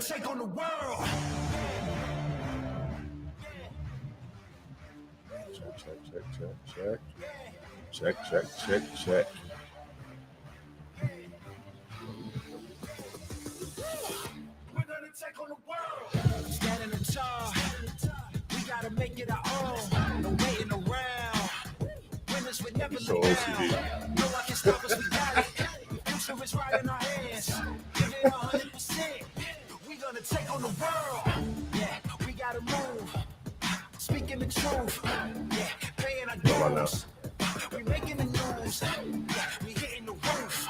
take on the world. Check. We're gonna take on the world. Standing tall, we gotta make it our own. No waiting around. Winners would never So look OCD. down. No one can stop us, we got it. Future is right in our hands. Give it 100%. We gonna take on the world. Yeah, we gotta move. Speaking the truth. Yeah, paying our dues. We making the news. Yeah, we hitting the roof.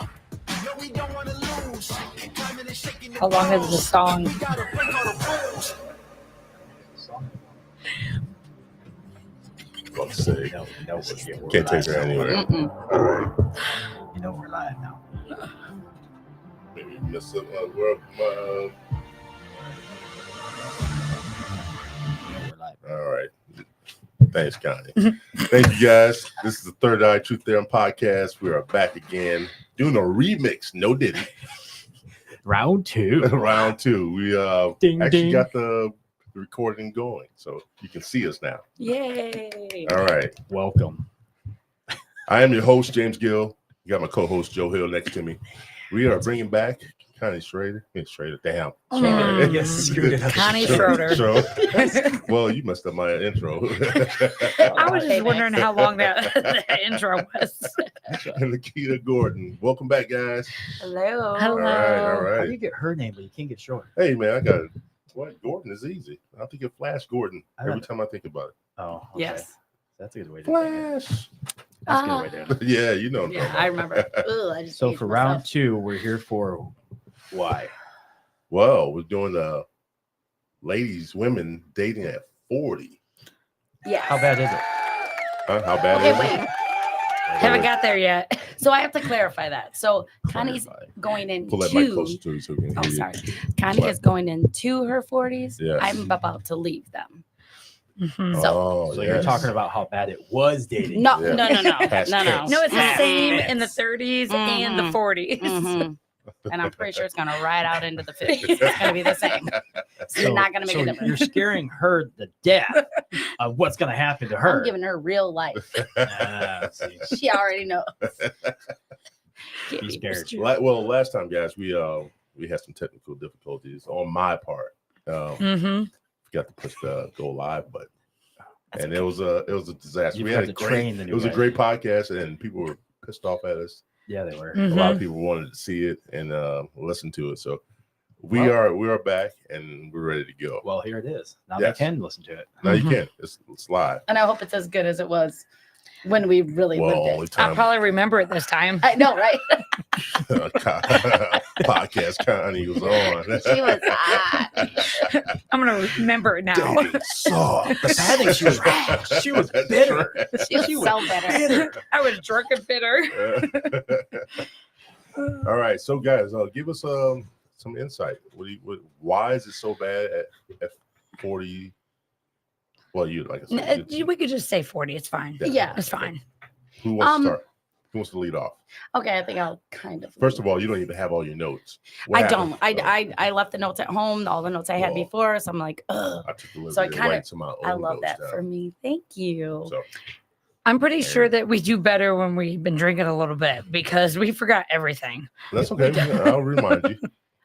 No, we don't wanna lose. Climbing and shaking the How long is the song? We gotta break all the rules. Let's see. No, Can't take her anywhere. All right. You know we're live now. Maybe miss it. We're live. all right. Thanks, Connie. Thank you, guys. This is the third Eye Truth Theorem Podcast. We are back again doing a remix. No Diddy. Round two. Round two. We Ding, actually ding. got the recording going, so you can see us now. Yay. All right. Welcome. I am your host, James Gill. You got my co-host, Joe Hill, next to me. We are bringing back Connie Schroeder. Damn. Yes, screwed it up. Connie Schroeder. Well, you messed up my intro. I was just wondering how long that intro was. And Nakia Gordon. Welcome back, guys. Hello. All How right. do you get her name, but you can't get short? Hey, man, I got it. What? Gordon is easy. I think of Flash Gordon every time I think about it. Oh, okay. Yes. That's a good way to do it. Flash. That's a good way to do it. Yeah, you know. What I'm Yeah, talking I about. remember. Ugh, I just So aged for myself. round two, we're here for why? Well, we're doing the women dating at 40. Yes. How bad is it? Huh? How bad Okay, is wait. it? Haven't got there yet. So I have to clarify that. So Connie's going Pull that mic into. closer to you so we can Oh, hear you. sorry. Connie is going into her 40s. Yes. I'm about to leave them. Oh, So you're talking about how bad it was dating. No, Yeah. no. Past No. tense. No, No, it's the Past same tense. in the 30s and the 40s. Mhm. And I'm pretty sure it's going to ride out into the 50s. It's going to be the same. So you're not going to make a difference. You're scaring her to death of what's going to happen to her. I'm giving her real life. See, She already knows. be scared. Well, last time, guys, we had some technical difficulties on my part. Forgot to push the go live button, and it was a disaster. You We have had to train the new it was a guy. great podcast, and people were pissed off at us. Yeah, they were. A lot of people wanted to see it and listen to it. So we are back and we're ready to go. Well, here it is. Now Yes. they can listen to it. Now you can. It's live. And I hope it's as good as it was when we really Well, lived only it. I'll time probably remember it this time. I know, right? podcast Connie was on. She was hot. I'm going to remember it now. Dating sucked. The bad thing, she was bitter. She was so better. I was drunk and bitter. All right, so guys, give us some insight. Why is it so bad at 40? Well, you like I said, We could just say 40. It's fine. Yeah. It's fine. who wants to start? Who wants to lead off? Okay, I think I'll kind of. First of all, you don't even have all your notes. What I don't. happened? I left the notes at home, all the notes I had Well, before. So I'm like, ugh. I took the liberty So I to kinda- write some of my I own love notes that down. for me. Thank you. So I'm pretty sure that we do better when we've been drinking a little bit because we forgot everything. that's okay. I'll remind you.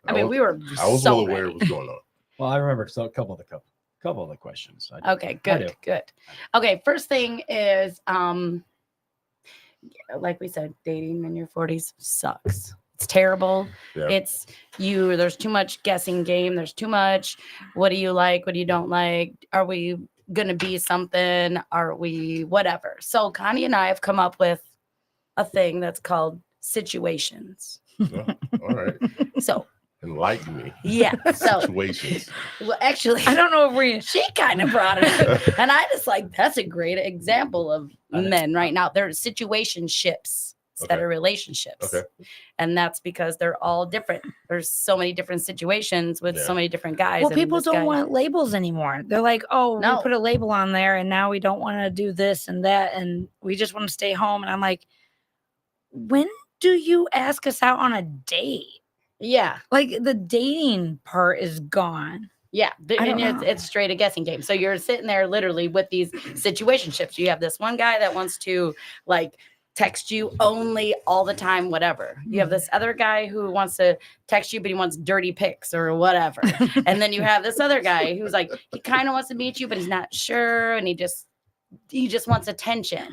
I mean, we were I was so well aware ready. of what's going on. Well, I remember a couple of the questions. I do. Okay, good. Okay, first thing is like we said, dating in your 40s sucks. It's terrible. Yeah. It's there's too much guessing game. There's too much what do you like, what do you don't like? Are we gonna be something? Are we whatever? So Connie and I have come up with a thing that's called situations. Oh, all right. So Enlighten me. yeah. So Situations. well, actually, I don't know if she kind of brought it up. And I just like, that's a great example of men right now. They're situationships instead of relationships. Okay. And that's because they're all different. There's so many different situations with so many different guys. Well, and people this don't guy- want labels anymore. They're like, oh, No. we put a label on there and now we don't want to do this and that. And we just want to stay home. And I'm like, when do you ask us out on a date? Yeah. Like the dating part is gone. Yeah, I don't and know. it's straight a guessing game. So you're sitting there literally with these situationships. You have this one guy that wants to like text you only all the time, whatever. You have this other guy who wants to text you, but he wants dirty pics or whatever. And then you have this other guy who's like, he kind of wants to meet you, but he's not sure, and he just wants attention.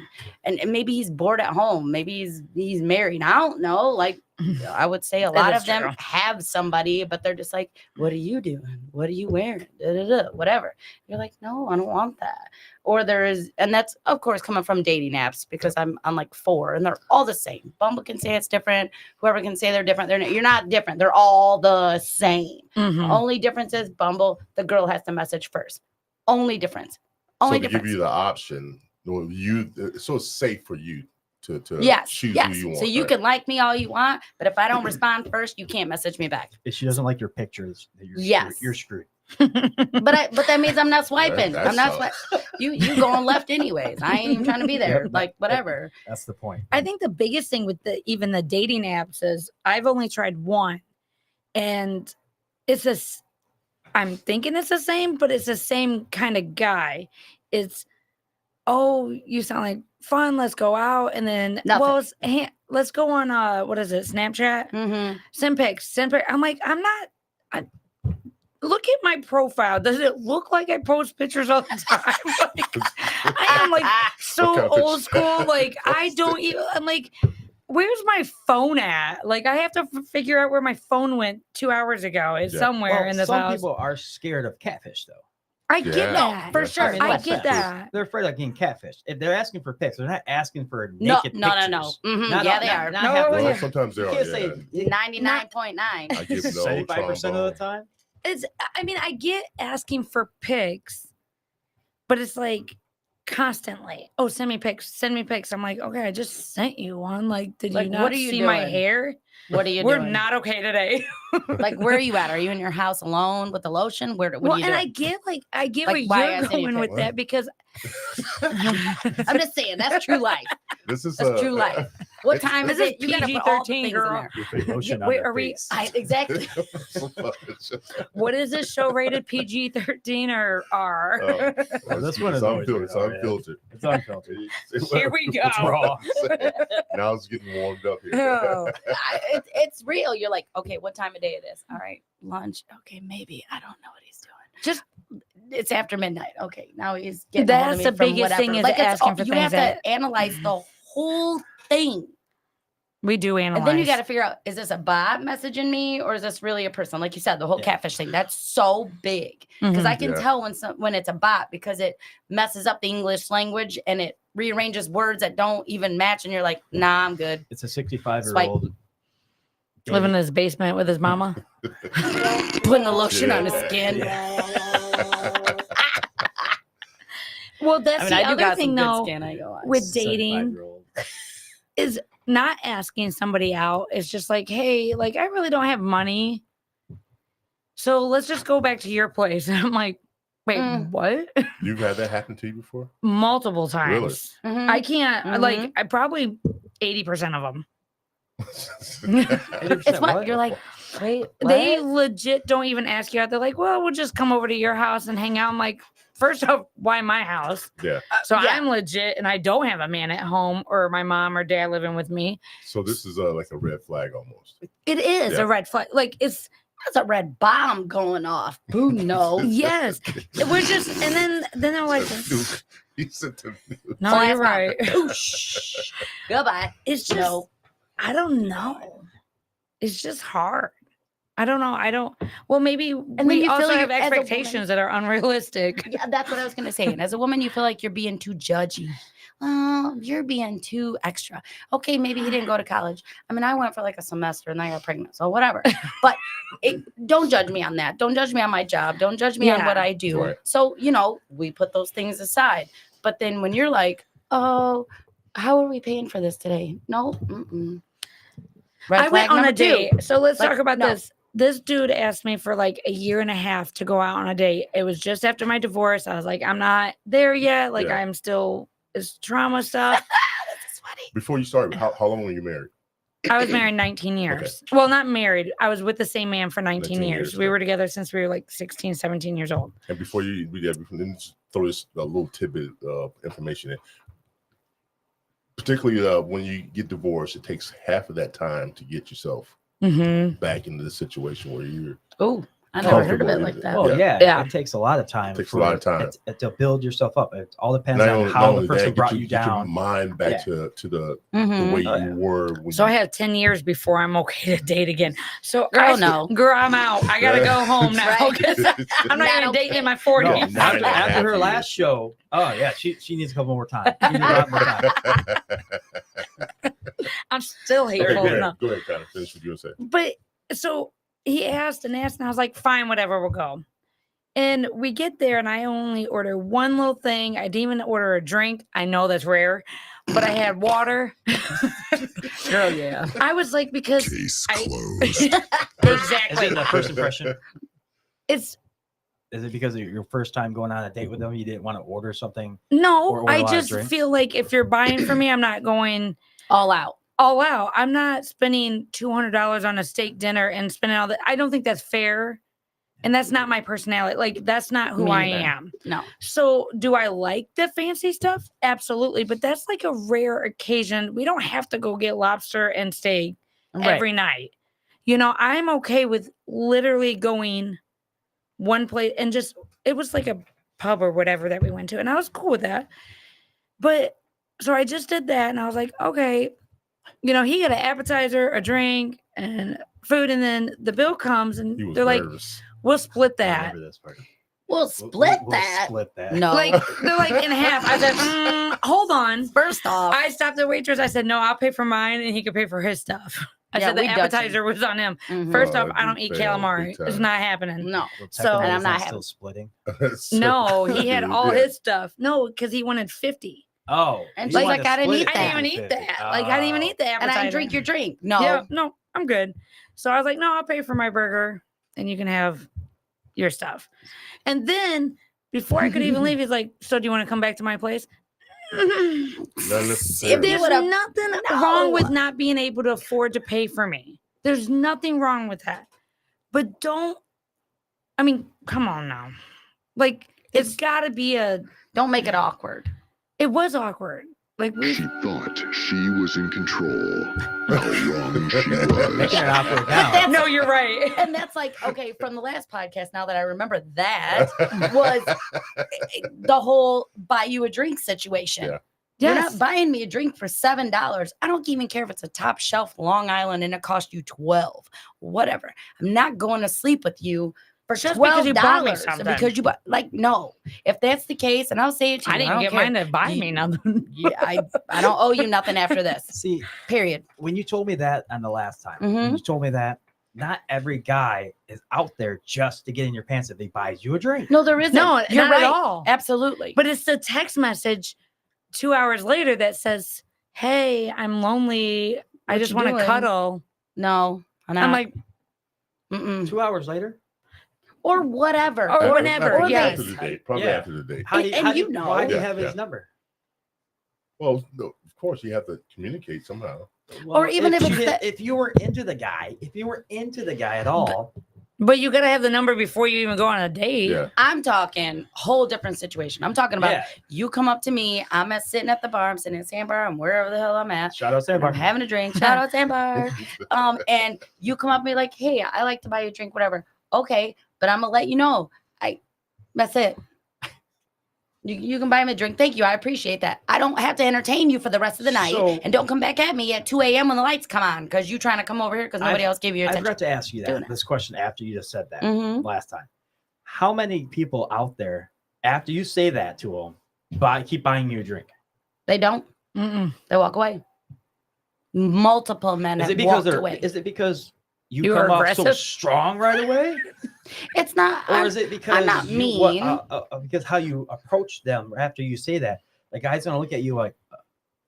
And maybe he's bored at home. Maybe he's married. I don't know. Like I would say a That lot is of them true. have somebody, but they're just like, what are you doing? What are you wearing? Da, da, da, whatever. You're like, no, I don't want that. Or there is, and that's of course coming from dating apps because I'm like 4 and they're all the same. Bumble can say it's different. Whoever can say they're different. You're not different. They're all the same. Mhm. Only difference is Bumble, the girl has to message first. Only difference. So Only to difference. give you the option, so it's safe for you to Yes, choose yes. who you want. So you right? can like me all you want, but if I don't respond first, you can't message me back. If she doesn't like your pictures, you're Yes. you're screwed. But that means I'm not swiping. That I'm not sucks. swiping. You going left anyways. I ain't even trying to be there. Like whatever. That's the point. I think the biggest thing with even the dating apps is I've only tried one, and it's this. I'm thinking it's the same, but it's the same kind of guy. It's, oh, you sound like fun. Let's go out, and then Nothing. let's go on. What is it? Snapchat. Mm-hmm. Send pics. I'm like, I'm not. Look at my profile. Does it look like I post pictures all the time? Like, I am like so What kind of old pictures? school. Like I don't even. I'm like, where's my phone at? Like I have to figure out where my phone went 2 hours ago. It's Yeah. somewhere Well, in this some house. people are scared of catfish, though. I get Yeah. that. For Yeah, sure. I that's get true. that. They're afraid of getting catfish. If they're asking for pics, they're not asking for No, naked pictures. no. Mhm. Not- Yeah, not- they are. not No, half the Well, yeah. time. sometimes You there can't are. say Yeah. 99.9. I give no 75% of the time. It's. I mean, I get asking for pics, but it's like constantly. Oh, send me pics. Send me pics. I'm like, okay, I just sent you one. Like, did Like, you what not are you see my doing? hair? What are you We're doing? not okay today. Like, where are you at? Are you in your house alone with the lotion? What Well, are you and doing? I get Like, why where I you're send you going with pics? that because I'm just saying that's true life. This is That's true life. What it's- time is this it? is You gotta put all the PG-13, things in girl. there. With the lotion Yeah, on wait, their are we- face. Exactly. what is this show rated PG-13 or R? Well, this one is it's always unfiltered. It's rated R, yeah. unfiltered. It's unfiltered. Here we go. It's raw. Now it's getting warmed up here. Oh. It's real. You're like, okay, what time of day it is? All right, lunch. Okay, maybe. I don't know what he's doing. Just- it's after midnight. Okay, now he's getting a hold of That's me the from biggest whatever. thing is Like, it's asking all- for you things have that- to analyze the whole thing. We do analyze. And then you got to figure out, is this a bot messaging me or is this really a person? Like you said, the whole Yeah. catfish thing, that's so big. Because Mhm. I can Yeah. tell when it's a bot because it messes up the English language and it rearranges words that don't even match. And you're like, nah, I'm good. It's a 65-year-old living in his basement with his mama. Putting the lotion on his skin. Well, that's I mean, the I do other got thing some good though skin. I go on. with dating 75-year-old. is not asking somebody out. It's just like, hey, like I really don't have money, so let's just go back to your place. And I'm like, wait, Mm. what? You've had that happen to you before? Multiple times. Mhm. I can't. Mhm. Like, I probably 80% of them. It's what you're like. Wait, They what? legit don't even ask you out. They're like, well, we'll just come over to your house and hang out. I'm like, first off, why my house? Yeah. So Yeah. I'm legit and I don't have a man at home or my mom or dad living with me. So this is like a red flag almost. It is Yeah. a red flag. Like it's That's a red bomb going off. Who knows? yes. We're just and then they're like, He said to me, no, Blast you're out. right. Oosh. Goodbye. It's just No. I don't know. It's just hard. I don't know. I don't. Well, maybe then we you feel also like have as a woman- expectations that are unrealistic. Yeah, that's what I was gonna say. And as a woman, you feel like you're being too judgy. Well, you're being too extra. Okay, maybe he didn't go to college. I mean, I went for like a semester and then I got pregnant, so whatever. But don't judge me on that. Don't judge me on my job. Don't judge me on what Yeah. I do. Right. So we put those things aside. But then when you're like, oh, how are we paying for this today? No. Mm-mm. Red I flag went on number a two. date. So let's Like, talk about no. this. This dude asked me for like a year and a half to go out on a date. It was just after my divorce. I was like, I'm not there yet. Like, Yeah. I'm still, it's trauma stuff. That's sweaty. before you started, how long were you married? I was married 19 years. Well, not married. I was with the same man for 19 years. We were together since we were like 16, 17 years old. And before you let me just throw this a little tidbit of information in. Particularly when you get divorced, it takes half of that time to get yourself back into the situation where you're. Oh, I never heard of it like that. Oh yeah. It takes a lot of time. It takes a lot of time to build yourself up. It all depends on how the person brought you down. Get your mind back to the way you were. So I have 10 years before I'm okay to date again. So Girl, I'm out. I gotta go home now. I'm not even dating in my 40s. No, after her last show, she needs a couple more time. She needs a lot more time. I'm still hateful. Go ahead, kind of finish what you were saying. But so he asked, and I was like, fine, whatever, we'll go. And we get there, and I only order one little thing. I didn't even order a drink. I know that's rare, but I had water. Girl, yeah. I was like, because Case closed. Is exactly. it the first impression? It's Is it because of your first time going on a date with them? You didn't want to order something? no. Or I a lot of just drinks? feel like if you're buying for me, I'm not going All out. all out. I'm not spending $200 on a steak dinner and spending all that. I don't think that's fair. And that's not my personality. Like, that's not who Me I neither. am. No. So do I like the fancy stuff? Absolutely. But that's like a rare occasion. We don't have to go get lobster and steak every night. You know, I'm okay with literally going one plate and just, it was like a pub or whatever that we went to. And I was cool with that. But so I just did that. And I was like, okay, you know, he got an appetizer, a drink, and food. And then the bill comes and He was they're like, nervous. we'll split I that. remember this part. We'll split We'll that. split that. No. Like, they're like in half. I said, hold on. First off, I stopped the waitress. I said, no, I'll pay for mine and he could pay for his stuff. I Yeah, said the we Dutch him. appetizer was on him. mhm. First Oh, off, I don't you eat failed calamari. big It's time. not happening. no. Well, So- technically, And I'm is not that having- still splitting. No, he had all Yeah. his stuff. No, because he wanted 50. Oh, And you she's wanted like, to I didn't split eat it I didn't even 50-50. eat that. Like, I didn't even eat the And appetizer. I didn't drink your drink. No. Yeah, no, I'm good. So I was like, no, I'll pay for my burger and you can have your stuff. And then before I could even leave, he's like, so do you want to come back to my place? Not necessarily. If they There's would've- nothing No. wrong with not being able to afford to pay for me. There's nothing wrong with that. But don't, I mean, come on now. Like, it's got to be Don't make it awkward. it was awkward. Like, we, She thought she was in control. How wrong she was. Making it awkward now. that's- no, you're right. And that's like, okay, from the last podcast, now that I remember that, was the whole buy you a drink situation. Yeah. You're Yes. not buying me a drink for $7. I don't even care if it's a top shelf Long Island and it costs you $12. Whatever. I'm not going to sleep with you for Just because you bought me $12 something. because you bought, like, no. If that's the case, and I'll say it to you, I didn't don't get care. mine to buy me You- nothing. Yeah, I don't owe you nothing after this. See, Period. when you told me that on the last time, Mhm. when you told me that not every guy is out there just to get in your pants if he buys you a drink. No, there isn't. No, You're not right. at all. Absolutely. But it's the text message 2 hours later that says, hey, I'm lonely. I What just you want to doing? cuddle. no, I'm like, mm-mm. 2 hours later, Or whatever. Or whenever, Probably yes. after the date. Probably Yeah. after the date. how do you, And how do you know. why do you Yeah, have yeah. his number? Well, no, of course, you have to communicate somehow. Or even if you it's did- that- if you were into the guy, at all, but you got to have the number before you even go on a date. Yeah. I'm talking whole different situation. I'm talking about yeah. you come up to me. sitting at the bar. I'm sitting at Sandbar. I'm wherever the hell I'm at. Shout out And Sandbar. I'm having a drink. Shout out Sandbar. And you come up to me like, hey, I like to buy you a drink, whatever. Okay, but I'm gonna let you know. That's it. You can buy me a drink. Thank you. I appreciate that. I don't have to entertain you for the rest of the night. So- And don't come back at me at 2 a.m. when the lights come on because you're trying to come over here because nobody else gave you I attention. forgot to ask you Doing that it. this question after you just said that Mhm. last time. How many people out there after you say that to them keep buying you a drink? They don't. Mm-mm. They walk away. Multiple men Is have it because walked they're? away. Is it because you You were come off so aggressive? strong right away, It's not. or I'm- is it because not you- what- mean. because how you approach them after you say that? The guy's gonna look at you like,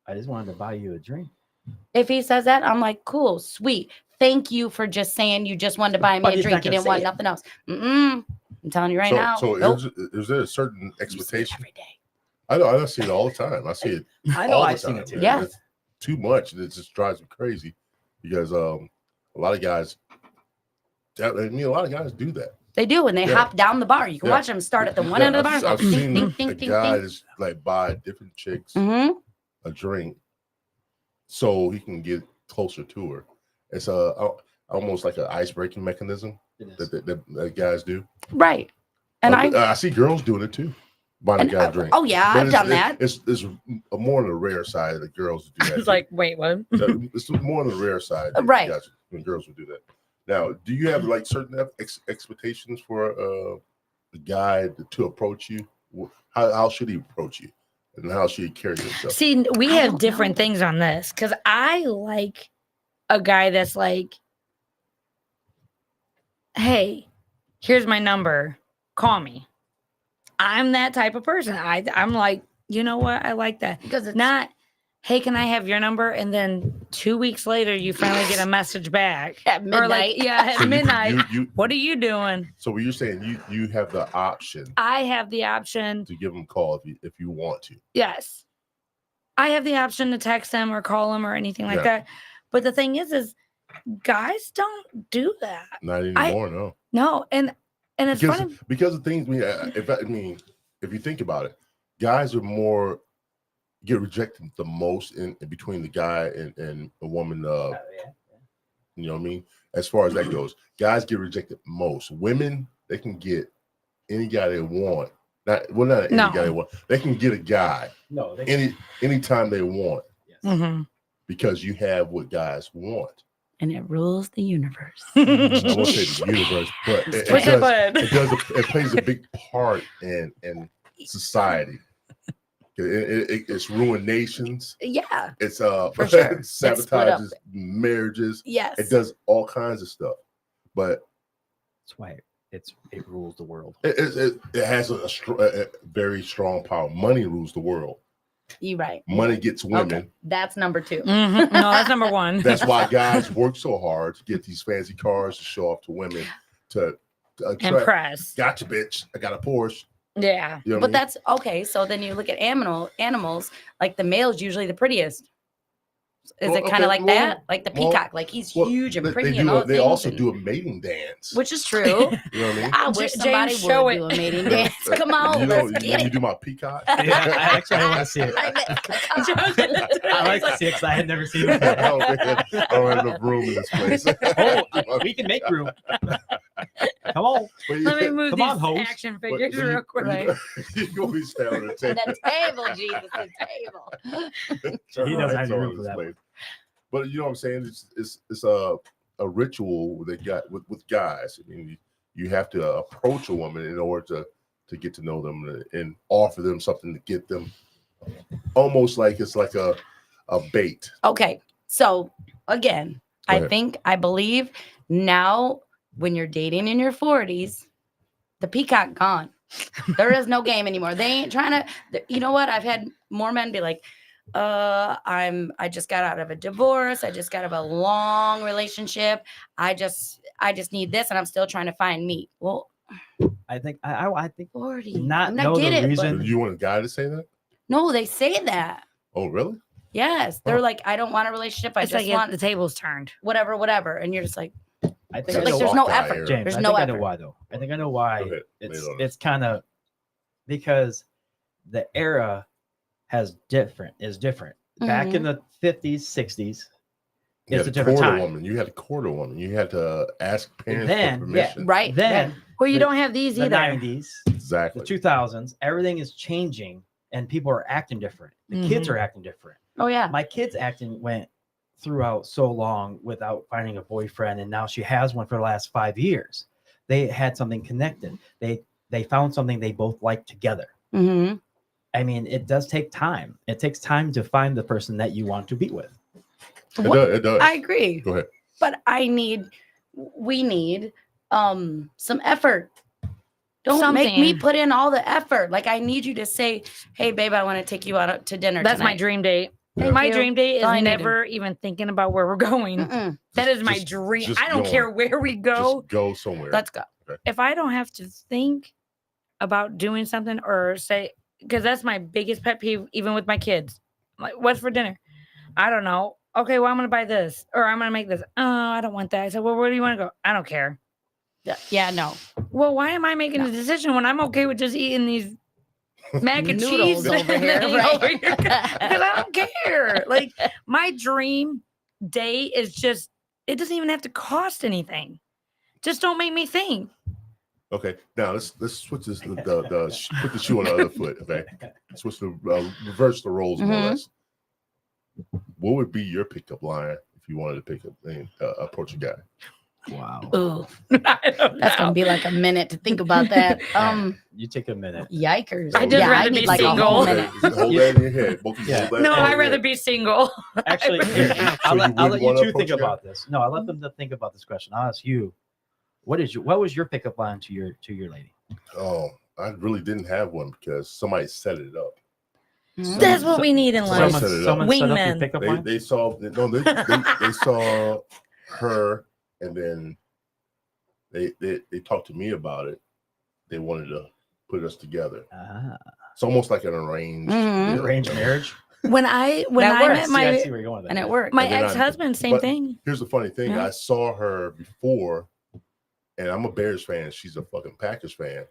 I just wanted to buy you a drink. If he says that, I'm like, cool, sweet. Thank you for just saying you just wanted to buy me But a he's drink. not You gonna didn't want say it. nothing else. I'm telling you right now. So nope. is there a certain You see it expectation? every day. I know. I see it all the time. I see it I know all the I've seen time. it too. Yeah. It's too much, and it just drives me crazy. because a lot of guys, a lot of guys do that. They do, and they hop down the bar. You can watch them start at the one end of the bar. I've seen a guy just like buy different chicks Mm-hmm. a drink so he can get closer to her. It's almost like an ice breaking mechanism that guys do. Right. And I see girls doing it too. Buying a guy a drink. Oh yeah, I've done that. It's more on the rare side of the girls do that. It's like, wait, what? It's more on the rare side, Right? Guys, when girls would do that. Now, do you have like certain expectations for the guy to approach you? How should he approach you, and how should he carry himself? See, we have different things on this because I like a guy that's like, hey, here's my number. Call me. I'm that type of person. I'm like, you know what? I like that. Because it's Not, hey, can I have your number? And then 2 weeks later, you finally get a message back. at midnight. Or like, yeah, So at midnight. you What are you doing? so you're saying you have the option I have the option. to give him a call if you want to. Yes. I have the option to text them or call them or anything like Yeah. that. But the thing is guys don't do that. Not anymore, no. No. And it's funny. Because of things. If you think about it, guys are more get rejected the most in between the guy and a woman. You know what I mean? As far as that goes, guys get rejected most. Women, they can get any guy they want. Not any No. guy they want. They can get a guy No, they anytime they want yes. Mhm. because you have what guys want. And it rules the universe. I won't say the universe, but Push that button. it plays a big part in society. It's ruined nations. Yeah. It's For sure. it It's split up. sabotages marriages. Yes. It does all kinds of stuff, but That's why it rules the world. it has a very strong power. Money rules the world. You're right. Money gets women. Okay. That's number 2. Mhm. No, that's number one. That's why guys work so hard to get these fancy cars to show off to women to attract. Impress. Gotcha, bitch. I got a Porsche. Yeah. You know what But I mean? that's okay. So then you look at animals, like the male's usually the prettiest. Is Well, it kind okay, of like well, that? Like the well, peacock, like he's Well, huge and they pretty do and all they things also and- do a mating dance. which is true. You know what I mean? I wish somebody James, show would it. do a mating dance. Come on, you let's get you it. do my peacock. Yeah, actually, I want to see it. I like to see it because I had never seen I it. don't have enough room in this place. Oh, we can make room. Come on. But Let me yeah, move Come these on, host. action but figures you- real quick. Right. You always stay on the table. The table, Jesus, the table. He doesn't have It's the all room in for this that place. But you know what I'm saying? It's a ritual they got with guys. I mean, you have to approach a woman in order to get to know them and offer them something to get them. Almost like it's like a bait. Okay. So again, Go ahead. I believe now when you're dating in your 40s, the peacock gone. There is no game anymore. They ain't trying to, you know what? I've had more men be like, I just got out of a divorce. I just got out of a long relationship. I just need this and I'm still trying to find me. Well, I think I think 40. Not I know the get it, but- reason- Do you want a guy to say that? No, they say that. Oh, really? Yes. They're Oh. like, I don't want a relationship. I It's just like want the table's turned. whatever. And you're just like, I Like, think I there's know no Soft guy effort. here. James, There's I no think I know effort. why though. I think I know why. Go ahead. It's kind of because the era is different. Back in the 50s, 60s, You it's had a to different court a time. woman. You had to court a woman. You had to ask parents Then, for yeah, permission. right. Then right. Well, you The- don't have these the either. 90s, Exactly. the 2000s, everything is changing and people are acting different. The kids are acting different. Oh yeah. My kid's acting went throughout so long without finding a boyfriend, and now she has one for the last 5 years. They had something connected. They found something they both like together. Mm-hmm. I mean, it does take time. It takes time to find the person that you want to be with. It does. I agree. Go ahead. But we need some effort. Don't make me Something. put in all the effort. Like I need you to say, "Hey, babe, I want to take you out to dinner." That's my tonight." dream date. Yeah. My you. dream date is That's all I needed. never even thinking about where we're going. Mm-mm. That is my Just- dream. just I don't going. care where we go. Just go somewhere. Let's go. If I don't have to think about doing something or say, because that's my biggest pet peeve, even with my kids. Like, what's for dinner? I don't know. okay, well, I'm going to buy this or I'm going to make this. Oh, I don't want that. I said, well, where do you want to go? I don't care. Yeah, no. Well, why am I making a decision when I'm okay with just eating these mac and Noodles cheese over here, thing right? over here? Because I don't care. Like, my dream day is just, it doesn't even have to cost anything. Just don't make me think. Okay, now let's switch this put the shoe on the other foot. Okay, switch the reverse the roles more or Mhm. less. What would be your pickup line if you wanted to pick up approach a guy? Wow. Ooh, I don't that's gonna know. be like a minute to think about that. You take a minute. Yikers. I'd just yeah, I rather need be like a single. whole Hold minute. that in your head. Both of you Yeah. hold that No, in I'd your rather head. be single. Actually, So I'll you let wouldn't you wanna two approach think a guy? about this. No, I'll let them think about this question. I'll ask you, what was your pickup line to your lady? Oh, I really didn't have one because somebody set it up. Mhm. That's what we need in life. Someone set it up. Someone set up your Wingmen. pickup line? They saw they saw her, and then they talked to me about it. They wanted to put us together. Ah, It's almost like an arranged Mhm. deal. arranged marriage? When I That met works. See, I my see where you're going with that. And it worked. my And then I- ex-husband, same but- thing. Here's the funny thing: Yeah. I saw her before, and I'm a Bears fan. She's a fucking Packers fan.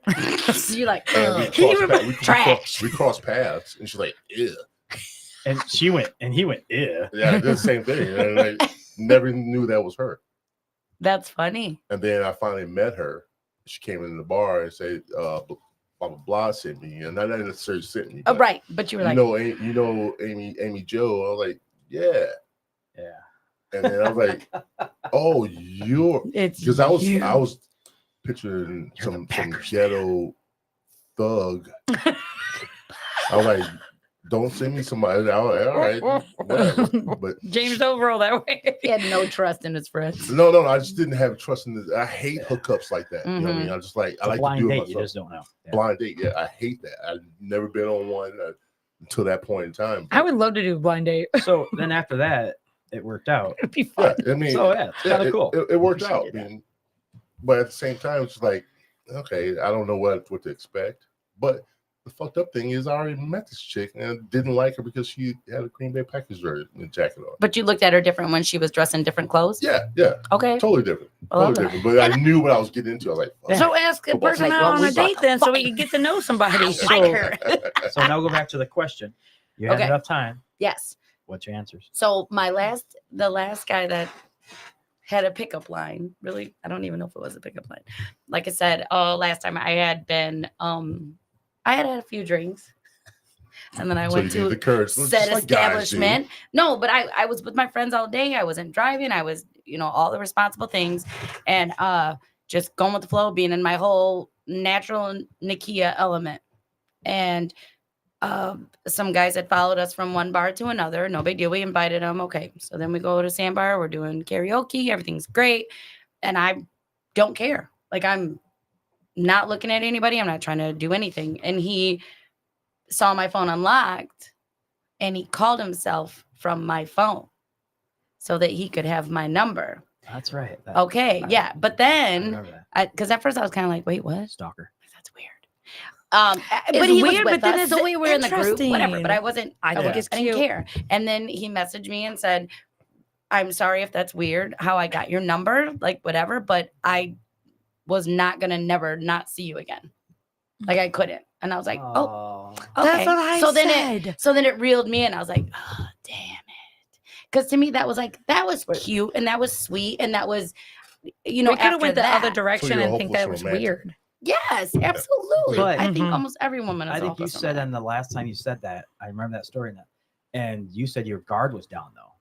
So you're like, And we ugh. crossed we crossed paths, and she's like, "Ew." And he went, yeah. Yeah, I did the same thing, and I never knew that was her. That's funny. And then I finally met her. She came into the bar and said, blah blah blah sent me, and not necessarily sent me. Oh, but, right. But you were like, you know Amy Joe. I was like, yeah. Yeah. And then I was like, oh, you're it's because I you. was picturing You're the some Packers ghetto thug. I was like, don't send me somebody. All right, whatever. But James overall that way. He had no trust in his friends. no, I just didn't have trust in this. I hate hookups like that. You know what I mean? I just like It's I a like to blind do it date. myself. You just don't know. Yeah. Blind date, yeah, I hate that. I've never been on one until that point in time. I would love to do a blind date. So then after that, it worked out. It'd be fun. Yeah, I mean, So yeah, it's kind of cool. It worked We should out. do that. I mean, but at the same time, it's like, okay, I don't know what to expect. But the fucked up thing is, I already met this chick and I didn't like her because she had a Green Bay Packers jersey and jacket on. But you looked at her different when she was dressed in different clothes? Yeah, Okay. totally different. I love Totally that. different. But I knew what I was getting into. I was like, fuck. So ask a Football person like, out well, on we a date bought then so we fine. can get to know somebody. I like her. So now go back to the question. You had Okay. enough time. Yes. What's your answers? So the last guy that had a pickup line, really, I don't even know if it was a pickup line. Like I said, last time I had been, I had a few drinks, and then I So went you to need the courage. Just said like guys do. establishment. No, but I was with my friends all day. I wasn't driving. I was, all the responsible things, and just going with the flow, being in my whole natural Nakia element. And some guys had followed us from one bar to another. No big deal. We invited them. Okay, so then we go to Sandbar. We're doing karaoke. Everything's great, and I don't care. Like, I'm not looking at anybody. I'm not trying to do anything. And he saw my phone unlocked, and he called himself from my phone so that he could have my number. That's right. Okay, yeah. But I then, remember that. because at first I was kind of like, wait, what? Stalker. That's weird. But It's he weird, was with but then us, it's so we were in the group, whatever. But I wasn't. I think it's I didn't cute. care. And then he messaged me and said, "I'm sorry if that's weird. How I got your number, like whatever. But I was not gonna never not see you again. Like I couldn't." And I was like, "Oh, okay." That's what I so then said. so then it reeled me in. I was like, "Oh, damn it!" Because to me that was cute and that was sweet and that was, We could have after went the that. other direction you're and think that hopeless was romantic. weird. Yes, absolutely. But- I think Mhm. almost every woman. Is I a think you hopeless said romantic. on the last time you said that, I remember that story now. And you said your guard was down though.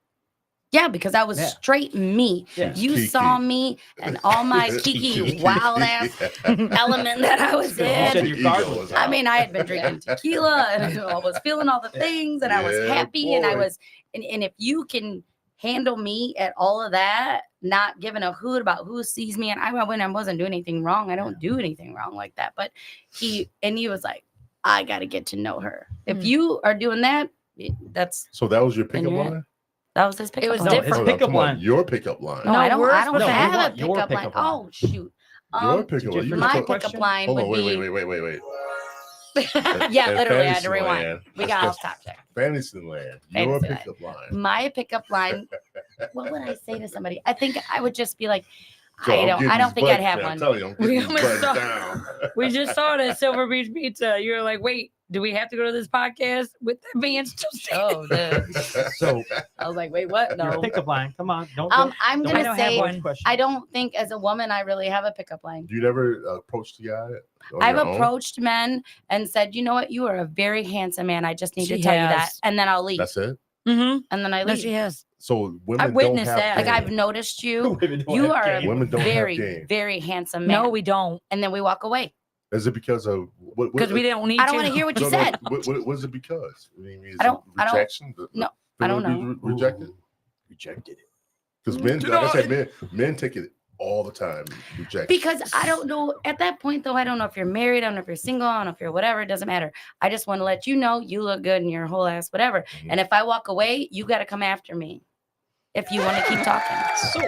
Yeah, because I was Yeah. straight me. Yeah. You Kiki. saw me and all my Kiki wild ass element that I was You said in. your guard was I mean, I had been drinking tequila and I was feeling all the things and I was Yeah, happy and I boy. was and if you can handle me at all of that, not giving a hoot about who sees me, and I wasn't doing anything wrong. I don't do anything wrong like that. But he was like, I gotta get to know her. If Mm. you are doing that, that's So that was your pickup you're- line? that was his pickup was line. No, different. his I'm pickup talking about line. Your pickup line. No, No, I don't. we're I don't supposed to have we a want your pickup line. pickup line. Oh shoot. Your pickup line. You My told- pickup line Hold would on, be. wait. Yeah, At literally, I had to Fantasyland, rewind. We got that's off topic. Fantasyland. Your Fantasyland. pickup line. My pickup line what would I say to somebody? I think I would just be like, So I'm getting I don't these think I'd buttons, have man. I'm one. telling you, I'm We getting these almost buttons saw- down. We just saw it at Silver Beach Pizza. You were like, wait, do we have to go to this podcast with that man still standing? Oh, dude. So I was like, wait, what? your No. pickup line. Come on. Don't. I'm I gonna don't have say one. I don't think as a woman I really have a pickup line. You never approached the guy? on I've your own? approached men and said, you know what, you are a very handsome man. I just need She to tell you that, has. and then I'll leave. That's it. Mm-hmm. And then I No, leave. she has. So women I don't witnessed have that. Like game. I've noticed you. Women don't You have are game. Women don't have very, game. very handsome man. No, we don't. And then we walk away. Is it because of what? Because we didn't need I don't want to hear what you said. What is it because? What is I don't- it rejection? no, I don't feeling know. Rejected? Rejected it. Because men, Do like I not- said, men take it all the time. Rejection. Because I don't know at that point though, I don't know if you're married, I don't know if you're single, I don't know if you're whatever, it doesn't matter. I just want to let you know you look good in your whole ass, whatever. Mhm. And if I walk away, you got to come after me if you want to keep talking. So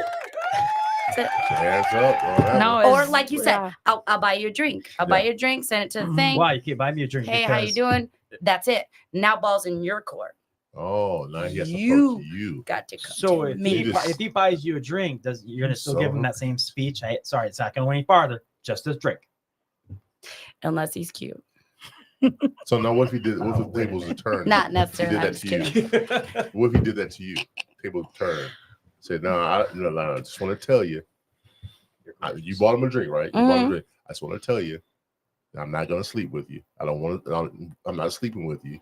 That's it. Hands up. Whatever. No, Or it's- like you said, yeah. I'll buy you a drink. I'll buy you a drink, send it to the Mhm. thing. why you can't buy me a drink? Hey, how you because- doing? That's it. Now ball's in your court. Oh, now he has to You- approach you. Got to come So to if me. you just- if he buys you a drink, you're gonna still give him So- that same speech? Sorry, it's not gonna go any farther. Just a drink. Unless he's cute. So now, what if he did? What Oh, if the wait a tables minute. turned? Not He necessarily. did I'm that just to you. kidding. What if he did that to you? Table turn. Said, no, I just want to tell you. You bought him a drink, right? You bought him Mhm. a drink. I just want to tell you, I'm not gonna sleep with you. I don't want to. I'm not sleeping with you.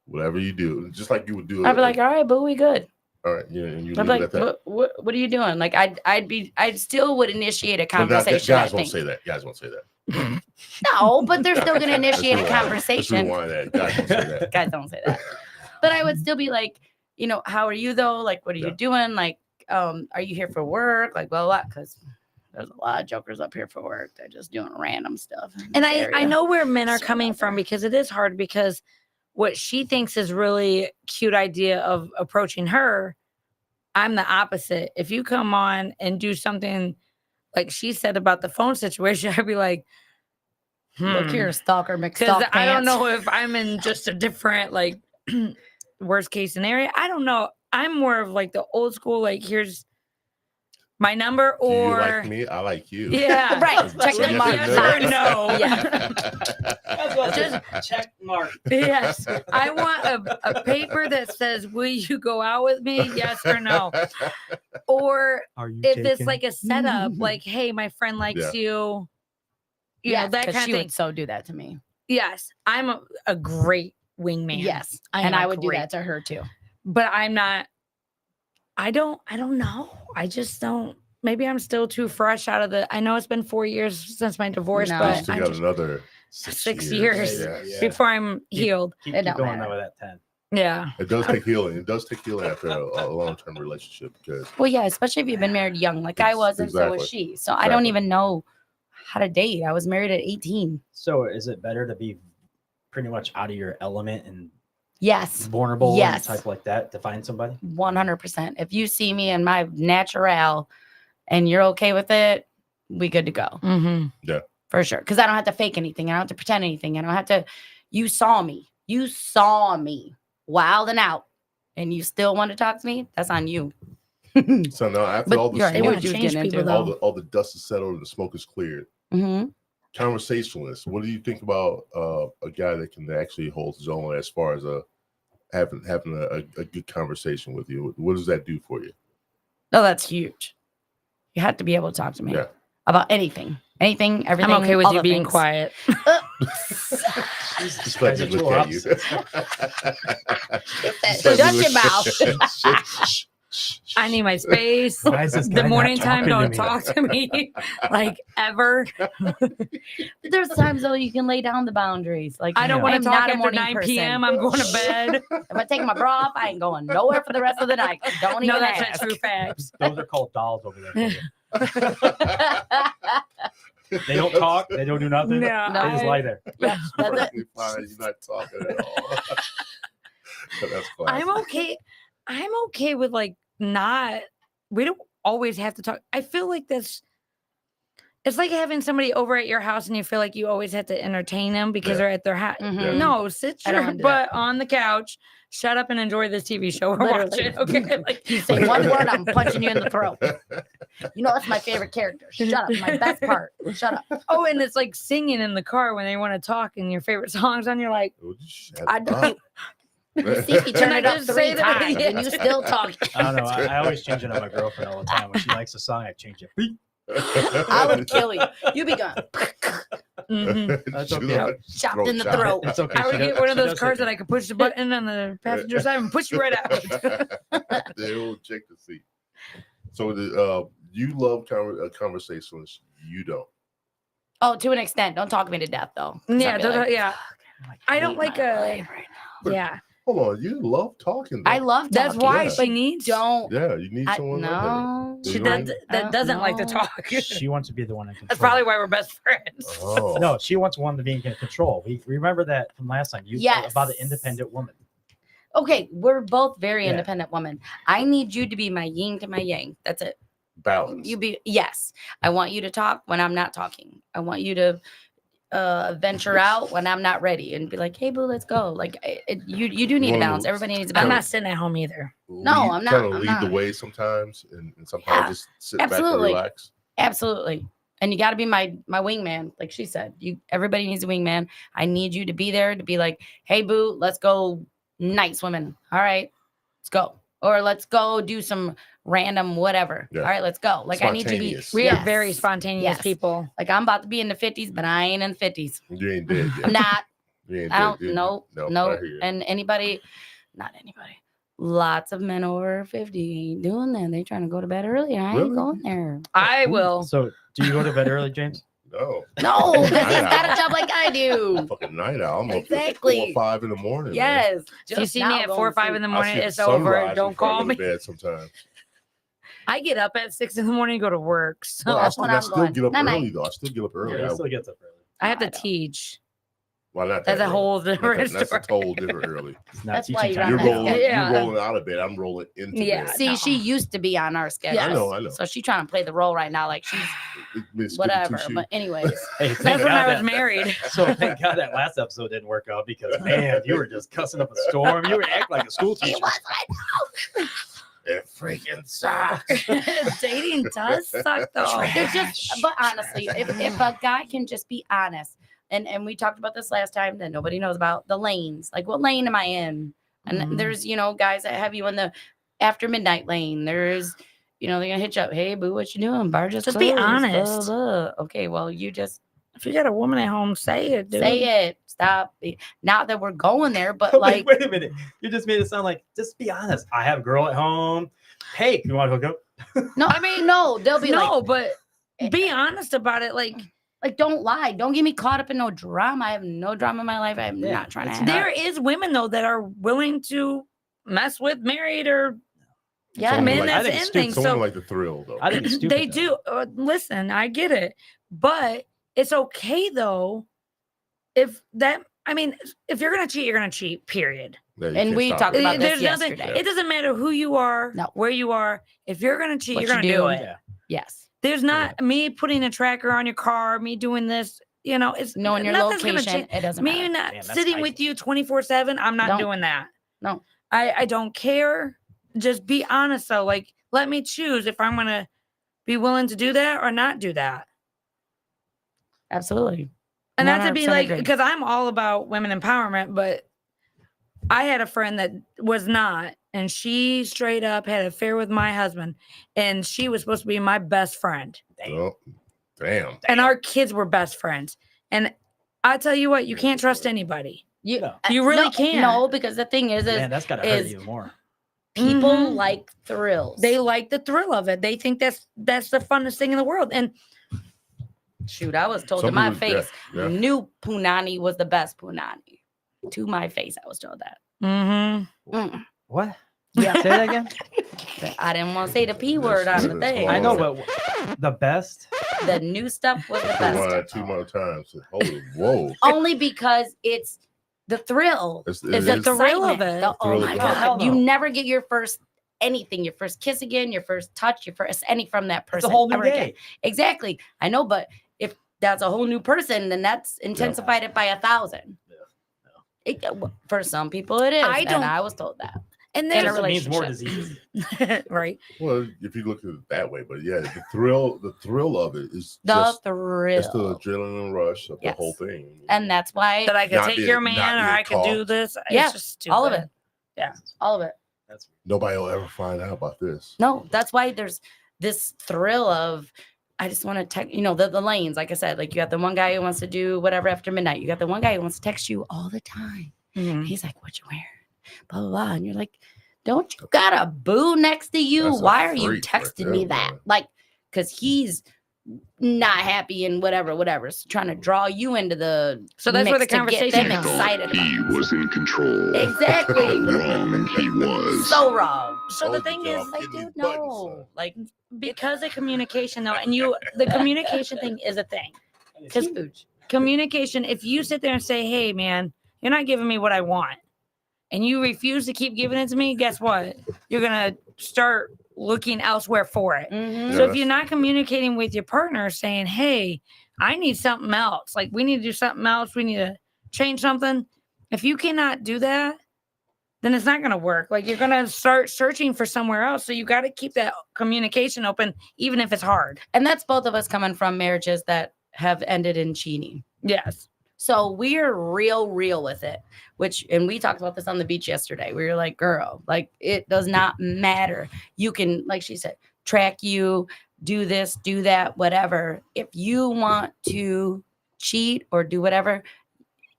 Whatever you do, just like you would do. I'd be like, all right, boo, we good. all right, yeah, and you I'd leave be it like, at that. what are you doing? Like, I still would initiate a But not- conversation. I guys won't think. say that. Guys won't say that. No, but they're still going to Let's initiate a rewind. Let's conversation. rewind that. Guys won't say that. Guys don't say that. But I would still be like, you know, how are you though? Like, what are Yeah. you doing? Like, are you here for work? Like, blah, blah, because there's a lot of jokers up here for work. They're just doing random stuff. in And this I area. know where men are So coming out from there. because it is hard because what she thinks is really cute idea of approaching her, I'm the opposite. If you come on and do something like she said about the phone situation, I'd be like, Look here, stalker because McStalk I don't pants. know if I'm in just a different like worst case scenario. I don't know. I'm more of like the old school, like here's my number Do you or like me? I like you. yeah. Right. Check the Yes mark. or no. Yeah. Just- check mark. Yes. I want a paper that says, will you go out with me? Yes or no. Or Are you if it's taken? like a setup, like, hey, my friend likes Yeah. you. You Yeah, know, that 'cause kind she of thing. would so do that to me. Yes. I'm a great wingman. Yes. I And am I would do great. that to her too. But I'm not, I don't know. I just don't. Maybe I'm still too fresh out of the. I know it's been 4 years since my divorce, No. You but still I got just, another 6 years Yes. Yeah. before I'm healed. Keep, It keep don't going matter. though with that 10. Yeah. It does take healing. It does take healing after a long-term relationship because Well, yeah, especially if you've been married young, like I was, and so was Exactly. she. So I don't Exactly. even know how to date. I was married at 18. So is it better to be pretty much out of your element and Yes, vulnerable Yes. and type like that to find somebody? 100%. If you see me in my natural and you're okay with it, we good to go Mm-hmm. for sure. Because I don't have to fake anything. I don't have to pretend anything. I don't have to. You saw me wild and out, and you still want to talk to me. That's on you. so now after But all the you're right, They it smoke, want was to you was change getting people into. though. all the dust is settled and the smoke is cleared. Mm-hmm. Conversationalist. What do you think about a guy that can actually hold his own as far as having a good conversation with you? What does that do for you? No, that's huge. You have to be able to talk to me Yeah. about anything, everything. I'm okay with all you the being things. quiet. Just like you look at you. Shut your mouth. I need my space. Why is this guy The not morning time, talking to don't me? talk to me like ever. There's times though you can lay down the boundaries. Like I don't I'm want to talk not a after morning 9 person. p.m. I'm going to bed. If I take my bra off, I ain't going nowhere for the rest of the night. Don't No, even that's ask. not true facts. Those are called dolls over there. For you. They don't talk. They don't do nothing. No, They just lie there. Yeah, that's it. Perfectly fine. You're not talking at all. That's classic. I'm okay. I'm okay with like not. We don't always have to talk. I feel like this. It's like having somebody over at your house and you feel like you always have to entertain them because Yeah. they're at their house. Mhm. No, sit I don't your wanna do butt on the couch, shut up and enjoy this TV show we're Literally. watching. Okay. Like, You say one word, I'm punching you in the throat. You know, that's my favorite character. Shut up. My best part. Shut up. oh, and it's like singing in the car when they want to talk and your favorite songs on. You're like, Oh, shut I up. don't. See, you turn I it up just 3 say that? times and you still talking. I don't know. I always change it on my girlfriend all the time. When she likes a song, I change it. Beep. I would kill you. You be gone. mhm. That's Shoot okay. up. Chopped in the chop. throat. It's okay. I would She get does- one of she those does cars take that I it. could push the button on the passenger side and push you right out. The old check the seat. So the you love conversations. You don't. Oh, to an extent. Don't talk me to death, though. 'Cause Yeah, I'd be like, yeah. I don't hate like my a. life right now. Yeah, Hold on. You love talking. Though. I love that's talking, why Yeah. she needs. Don't. Yeah, you need I, someone like that. no. You She know what I does, mean? that doesn't like to No. talk. She wants to be the one in control. That's probably why we're best friends. Oh. No, she wants one to be in control. We remember that from last time. You Yes. about an independent woman. Okay, we're both very Yeah. independent women. I need you to be my yin to my yang. That's it. Balance. You be yes. I want you to talk when I'm not talking. I want you to venture out when I'm not ready and be like, "Hey, boo, let's go." Like you do need a One of balance. those- Everybody needs a I'm balance. not sitting at home either. No, I'm not, Kind of I'm lead not. the way sometimes, and sometimes Yeah, just sit back absolutely. and relax. Absolutely. And you got to be my wingman, like she said. Everybody needs a wingman. I need you to be there to be like, "Hey, boo, let's go night swimming. All right, let's go." Or let's go do some random whatever. Yeah. All right, let's go. Like I need you to be. Spontaneous. We Yes. are very spontaneous Yes. people. Like I'm about to be in the 50s, but I ain't in the 50s. You ain't dead yet. I'm not. You ain't I dead, don't dude. know. No, No. I hear you. And not anybody. Lots of men over 50 ain't doing that. They trying to go to bed early. I Really? ain't going there. I will. So, do you go to bed early, James? No. No, because he's Night got a owl. job like I do. Fucking night owl. I'm up Exactly. at 4 or 5 in the morning. man. Yes. If you see me at 4 or 5 in the I morning, see the it's over. sunrise Don't before I call go to me. bed sometimes. I get up at 6 in the morning and go to work. So But that's when I I'm still going. get up Night-night. early though. I still get up early. Yeah, I- he still gets up early. I have to I don't. teach. well, not That's that a early. whole Not that- different That's a story. total different early. It's not That's why teaching you're time. You're not rolling. that- Yeah. You're rolling out of bed. I'm rolling into Yeah. bed. See, No. she used to be on our schedule. Yes. I know. So she's trying to play the role right now, like she's It's whatever. two-shoe. But anyways, Hey, thank That's when God I was that- married. So thank God that last episode didn't work out because man, you were just cussing up a storm. You were acting like a school it teacher. was. I know. It freaking sucks. Dating does suck though. They're just, but honestly, if a guy can just be honest, and we talked about this last time that nobody knows about the lanes. Like, what lane am I in? And Mhm. there's, guys that have you in the after midnight lane. There's, they're gonna hit you up. Hey, boo, what you doing? Bar just Just be closed, blah, honest. blah." Okay, well, you just If you got a woman at home, say it, dude. say it. Stop. Not that we're going there, but Wait, like, wait a minute. You just made it sound like just be honest. I have a girl at home. Hey, you want to hook up? no, I mean, no, they'll be No, like, but be honest about it. Like don't lie. Don't get me caught up in no drama. I have no drama in my life. I'm Yeah, not trying to it's have. there is women though that are willing to mess with married or Yeah, Someone men like- that's I think in it's things. Someone So like the thrill though. I think it's stupid. they do. Listen, I get it, but it's okay though. If you're gonna cheat, you're gonna cheat. Period. Yeah, you And can't we stop talked it. about this There's nothing. yesterday. It doesn't matter who you are, No. where you are. If you're gonna cheat, What you're you gonna do do. it. Yeah. Yes. There's not me putting a tracker on your car, me doing this. It's Knowing your nothing's gonna location, change. it doesn't Me matter. not Damn, that's sitting with you 24/7. I'm not Don't. doing that. No. I don't care. Just be honest though. Like, let me choose if I'm gonna be willing to do that or not do that. Absolutely. And not to be 100% like, agree. because I'm all about women empowerment, but I had a friend that was not, and she straight up had an affair with my husband, and she was supposed to be my best friend. Oh, damn. And our kids were best friends. And I tell you what, you can't trust anybody. You, No. You really no, can't. No, because the thing is Man, that's gotta hurt is- even more. people Mhm. like thrills. They like the thrill of it. They think that's the funnest thing in the world. And shoot. I was told Some to my people- yeah, face, yeah. new punani was the best punani. To my face, I was told that. Mm. What? Yeah. Say that again. I didn't want to say the p word on the thing. I know, Oh. but the best. The new stuff was the best. 2 more times. Holy, whoa. Only because it's the thrill. It's It's the thrill of excitement. it. The- oh Thrill my of it. god! Hell You no. never get your first anything, your first kiss again, your first touch, your first any from that It's person. a whole new ever again. day. Exactly. I know, but if that's a whole new person, then that's intensified it by 1,000. For some people, it is. I don't- And I was told that. And In a there's It means more relationship. diseases. right. Well, if you look at it that way, but yeah, the thrill of it is The just thrill. it's the adrenaline rush of the Yes. whole thing. And that's why That I could Not take being- your not man or being I could do caught. this. Yeah, It's just stupid. all of it. Yeah. All of it. That's nobody will ever find out about this. No, that's why there's this thrill of I just want to text, the lanes. Like I said, like you got the one guy who wants to do whatever after midnight. You got the one guy who wants to text you all the time. Mhm. He's like, "What you wearing?" Blah blah blah, and you're like, "Don't you got a boo next to you? That's a Why are you freak right texting there, me that?" man. Like, because he's not happy and whatever. So trying to draw you into the So that's where the mix to get conversation them is. excited. He about it. was in control. Exactly. How wrong he was. So wrong. So the Told you, thing Joe, is, I'm Like, getting dude, these buttons, no. son. Like, because of communication though, and the communication thing is a thing. it's huge. Communication, if you sit there and say, hey man, you're not giving me what I want, and you refuse to keep giving it to me, guess what? You're gonna start looking elsewhere for it. Mhm. So Yeah. if you're not communicating with your partner saying, hey, I need something else, like we need to do something else, we need to change something. If you cannot do that, then it's not going to work. Like you're going to start searching for somewhere else. So you got to keep that communication open, even if it's hard. And that's both of us coming from marriages that have ended in cheating. Yes. So we're real with it, and we talked about this on the beach yesterday. We were like, girl, like it does not matter. You can, like she said, track you, do this, do that, whatever. If you want to cheat or do whatever,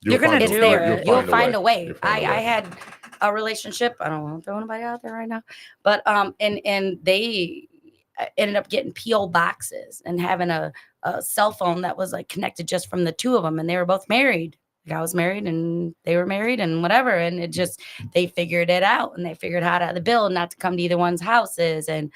You're gonna it's do there. it. You'll find a way. You'll find a I way. had a relationship. I don't want to throw anybody out there right now, but and they ended up getting PO boxes and having a cell phone that was like connected just from the two of them, and they were both married. Like I was married and they were married and whatever, and it just they figured it out and they figured how to the bill not to come to either one's houses and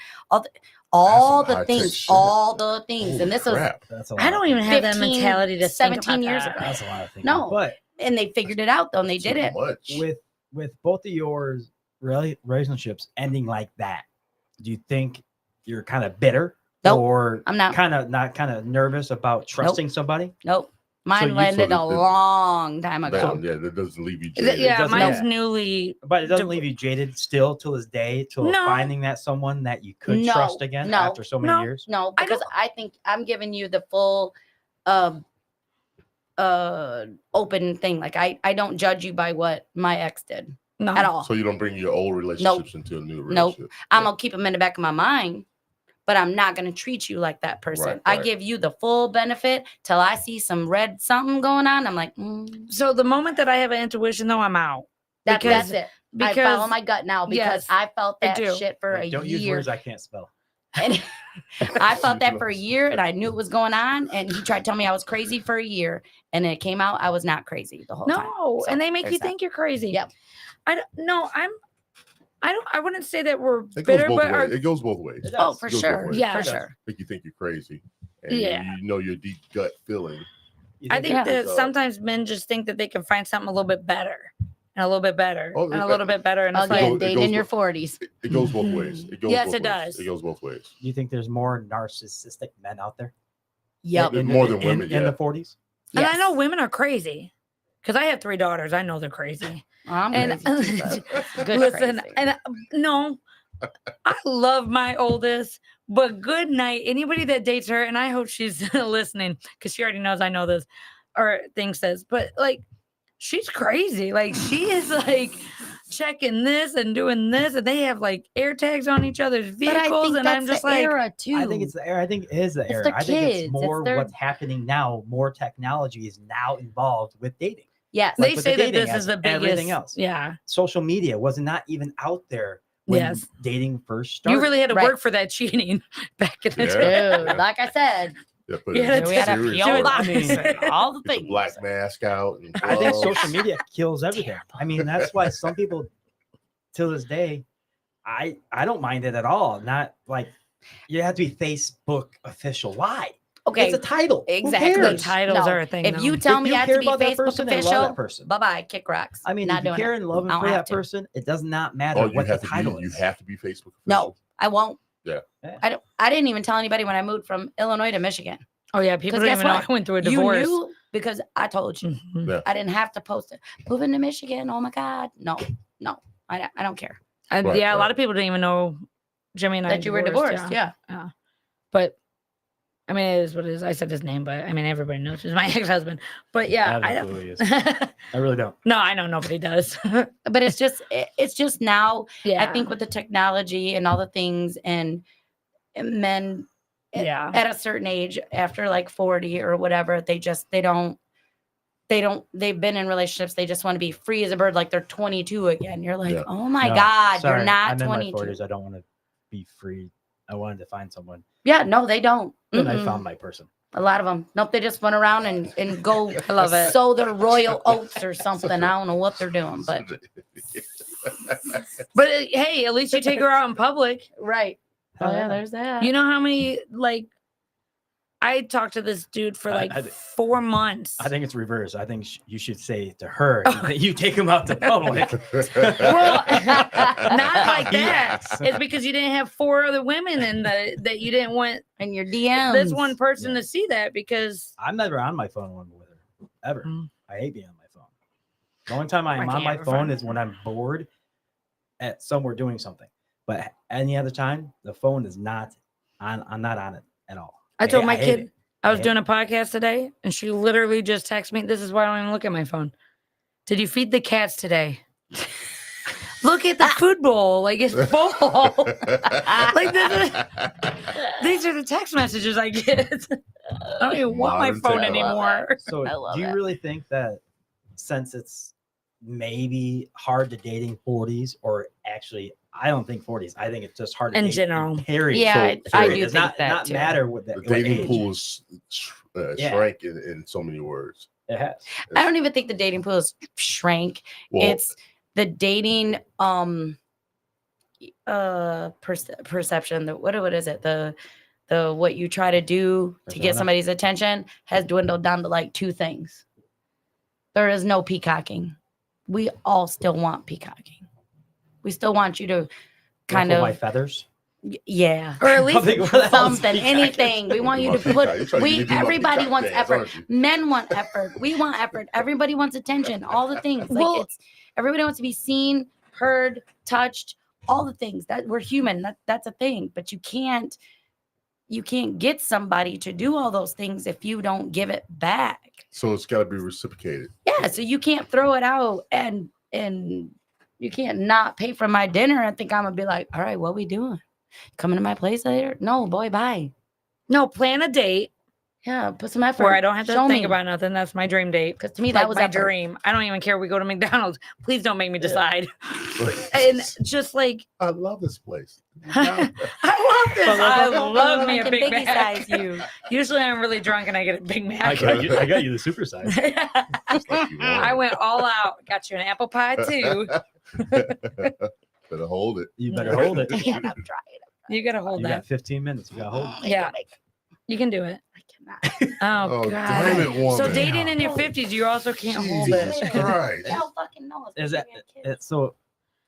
all some the high-tech things, shit. all the things, Holy and this was crap. That's a lot. I don't even have that 15, mentality to 17 think about years that. ago. That's a lot of things. No. But and they figured it out though, and they did Too it. much. with both of yours relationships ending like that, do you think you're kind of bitter Nope, or I'm not. kind of nervous about trusting somebody? Nope. Mine you- ended so a the- long time ago. Yeah, that doesn't leave you Yeah, jaded. yeah, doesn't- mine's yeah. newly. But it doesn't Div- leave you jaded still till this day, till No. finding that someone that you could No, trust again no, after so many no. years. No, I because I think I'm giving you the full open thing. Like I don't judge you by what my ex did No. at all. So you don't bring your old relationships into a new Nope. relationship. I'm gonna keep them in the back of my mind, but I'm not gonna treat you like that person. Right, I right. give you the full benefit till I see some red something going on. I'm like, So the moment that I have an intuition, though, I'm out. that's Because- it. Because I follow my gut now because yes, I felt I that do. shit for a Don't use year. words I can't spell. And I felt that for a year and I knew it was going on. And he tried to tell me I was crazy for a year. And it came out I was not crazy the whole time. no, So, and they make there's you that. think you're crazy. Yep. I wouldn't say that we're It goes bitter, both but ways. It goes both ways. It Oh, does. for It goes both sure. ways. Yeah. For It does. sure. Make you think you're crazy. And Yeah. you know your deep gut feeling. You I think Yeah. that So- sometimes men just think that they can find something a little bit better and a little bit better Oh, and a that- little bit better. And it's Again, goes- like, it date goes in your both- 40s. It goes both ways. It goes Yes, both it ways. does. It goes both ways. Do you think there's more narcissistic men out there? Yep. More than women, in the yeah. 40s? and I Yes. know women are crazy because I have 3 daughters. I know they're crazy. I'm And crazy too, but good listen, crazy. and no, I love my oldest, but good night. Anybody that dates her, and I hope she's listening because she already knows I know this or thinks this, but like she's crazy. Like she is like checking this and doing this, and they have like air tags on each other's But I vehicles, think and that's I'm just the like, era too. I think it's the era. I think it is the It's era. their I think kids. it's It's more their- what's happening now. More technology is now involved with dating. yes. like they with say the that dating this as is the biggest. everything else. Yeah, Social media was not even out there when Yes. dating first started. you really had to Right. work for that cheating back in the Yeah. day. Dude, like I said, Yeah, put Yeah, it in we had a serious PO work. box I mean, and all the Get the things. black mask out. And I think gloves. social media kills everything. Terrible. I mean, that's why some people, till this day, I don't mind it at all. Not like you have to be Facebook official. Why? Okay, It's a title. Who exactly. The cares? titles No, are a thing. if now. you tell If me you I have care to be about that Facebook person, then love official, that person. bye bye, kick rocks. I mean, not if you doing care it. and love I him don't for have that to. person, it does not matter Oh, you what the have to title be. You is. have to be Facebook. No, official. I won't. Yeah. I didn't even tell anybody when I moved from Illinois to Michigan. Oh yeah, people 'Cause don't guess even know what? I went through a You divorce. knew because I told you. Mhm. Yeah. I didn't have to post it. Moving to Michigan. Oh my God. No. I don't care And Right, yeah, a right. lot of people didn't even know Jimmy and I that you were divorced. Yeah. But I mean, it is what it is. I said his name, but I mean, everybody knows he's my ex-husband. But I yeah, have I no clue don't. who he is. I really don't. No, I know nobody does. But it's just now. Yeah, I think with the technology and all the things and men yeah. at a certain age, after like 40 or whatever, they've been in relationships. They just want to be free as a bird, like they're 22 again. You're like, Yeah. oh my No, God, sorry, you're not I'm in 22. my 40s. I don't want to be free. I wanted to find someone. Yeah, no, they don't. Then I Mm-mm. found my person. A lot of them. Nope, they just went around and go I love it. sow their royal oats or something. I don't know what they're doing, but But hey, at least you take her out in public. right. Oh Hell yeah, yeah. there's that. You know how many like I talked to this dude for like I 4 months. I think it's reverse. I think you should say to her, you take him out to public. Well, not like that. Yes. It's because you didn't have 4 other women and that you didn't want and your DMs. this one person Yeah. to see that because I'm never on my phone with her ever. Mm. I hate being on my phone. The only time I'm I on can't my ever phone find is when I'm bored at somewhere doing something. But any other time, the phone is not on. I'm not on it at all. I told my hate kid it. I was Yeah. doing a podcast today and she literally just texted me. This is why I don't even look at my phone. Did you feed the cats today? Look at the food bowl. Like it's full. Like these are the text messages I get. I don't even want my Modern phone technology. anymore. So I love do you it. really think that since it's maybe hard to dating 40s, or actually I don't think 40s, I think it's just hard to In date general. Period. Yeah, So- I so do It's think not, that not too. matter what The what dating age. pool is Yeah. shrank in so many words. It has. I don't even think the dating pool is shrank. Well, It's the dating perception. What is it? The what you try to do to get Persona. somebody's attention has dwindled down to like 2 things. There is no peacocking. We all still want peacocking. We still want you to kind Ruffle my of feathers. yeah. Or at I'll least think what else Something, peacock is. anything. We want you to put. Everybody wants effort. Aren't you? Men want effort. We want effort. Everybody wants attention. All the things. Like Well- it's everybody wants to be seen, heard, touched. All the things that we're human. That's a thing. But you can't get somebody to do all those things if you don't give it back. So it's got to be reciprocated. Yeah. So you can't throw it out and you can't not pay for my dinner and think I'm gonna be like, all right, what we doing? Coming to my place later? No, boy, bye. No, plan a date Yeah, put some effort. where I don't have to Show think me. about nothing. That's my dream date. Because to me, Like that was my effort. dream. I don't even care if we go to McDonald's. Please don't make me Yeah. decide. And just like I love this place. I love this. I love me a Can Big biggie Mac. size you. Usually I'm really drunk and I get a Big I Mac. got you the super size. Just like you want. I went all out. Got you an apple pie too. Better hold it. You better hold it. Yeah, I'm trying. You gotta hold You that. got 15 minutes. You got to hold it. Yeah. You can do it. I cannot. Oh, Oh, God. damn it, woman. So dating in your 50s, you also can't hold Jesus it. Christ. Hell fucking knows. Is that so?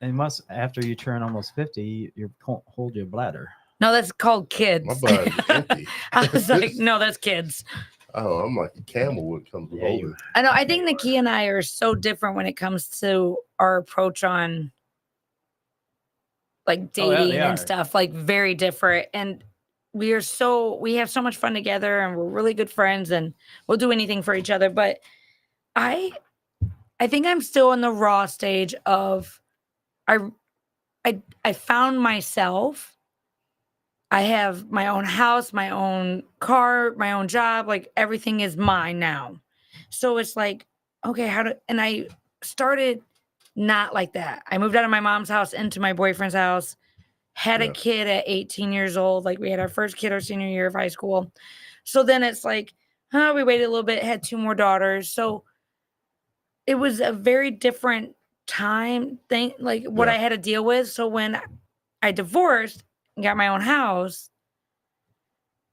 It must, after you turn almost 50, you can't hold your bladder. No, that's called kids. My bladder is empty. I was like, no, that's kids. Oh, I'm like a camel when it comes to Yeah, holding. I know. I think Nakia and I are so different when it comes to our approach on like Oh, yeah, dating they and are. stuff, like very different. And we have so much fun together and we're really good friends and we'll do anything for each other. But I think I'm still in the raw stage of I found myself. I have my own house, my own car, my own job, like everything is mine now. So it's like, okay, and I started not like that. I moved out of my mom's house into my boyfriend's house, had Yeah. a kid at 18 years old. Like we had our first kid our senior year of high school. So then it's like, we waited a little bit, had 2 more daughters. So it was a very different time thing, like what Yeah. I had to deal with. So when I divorced and got my own house,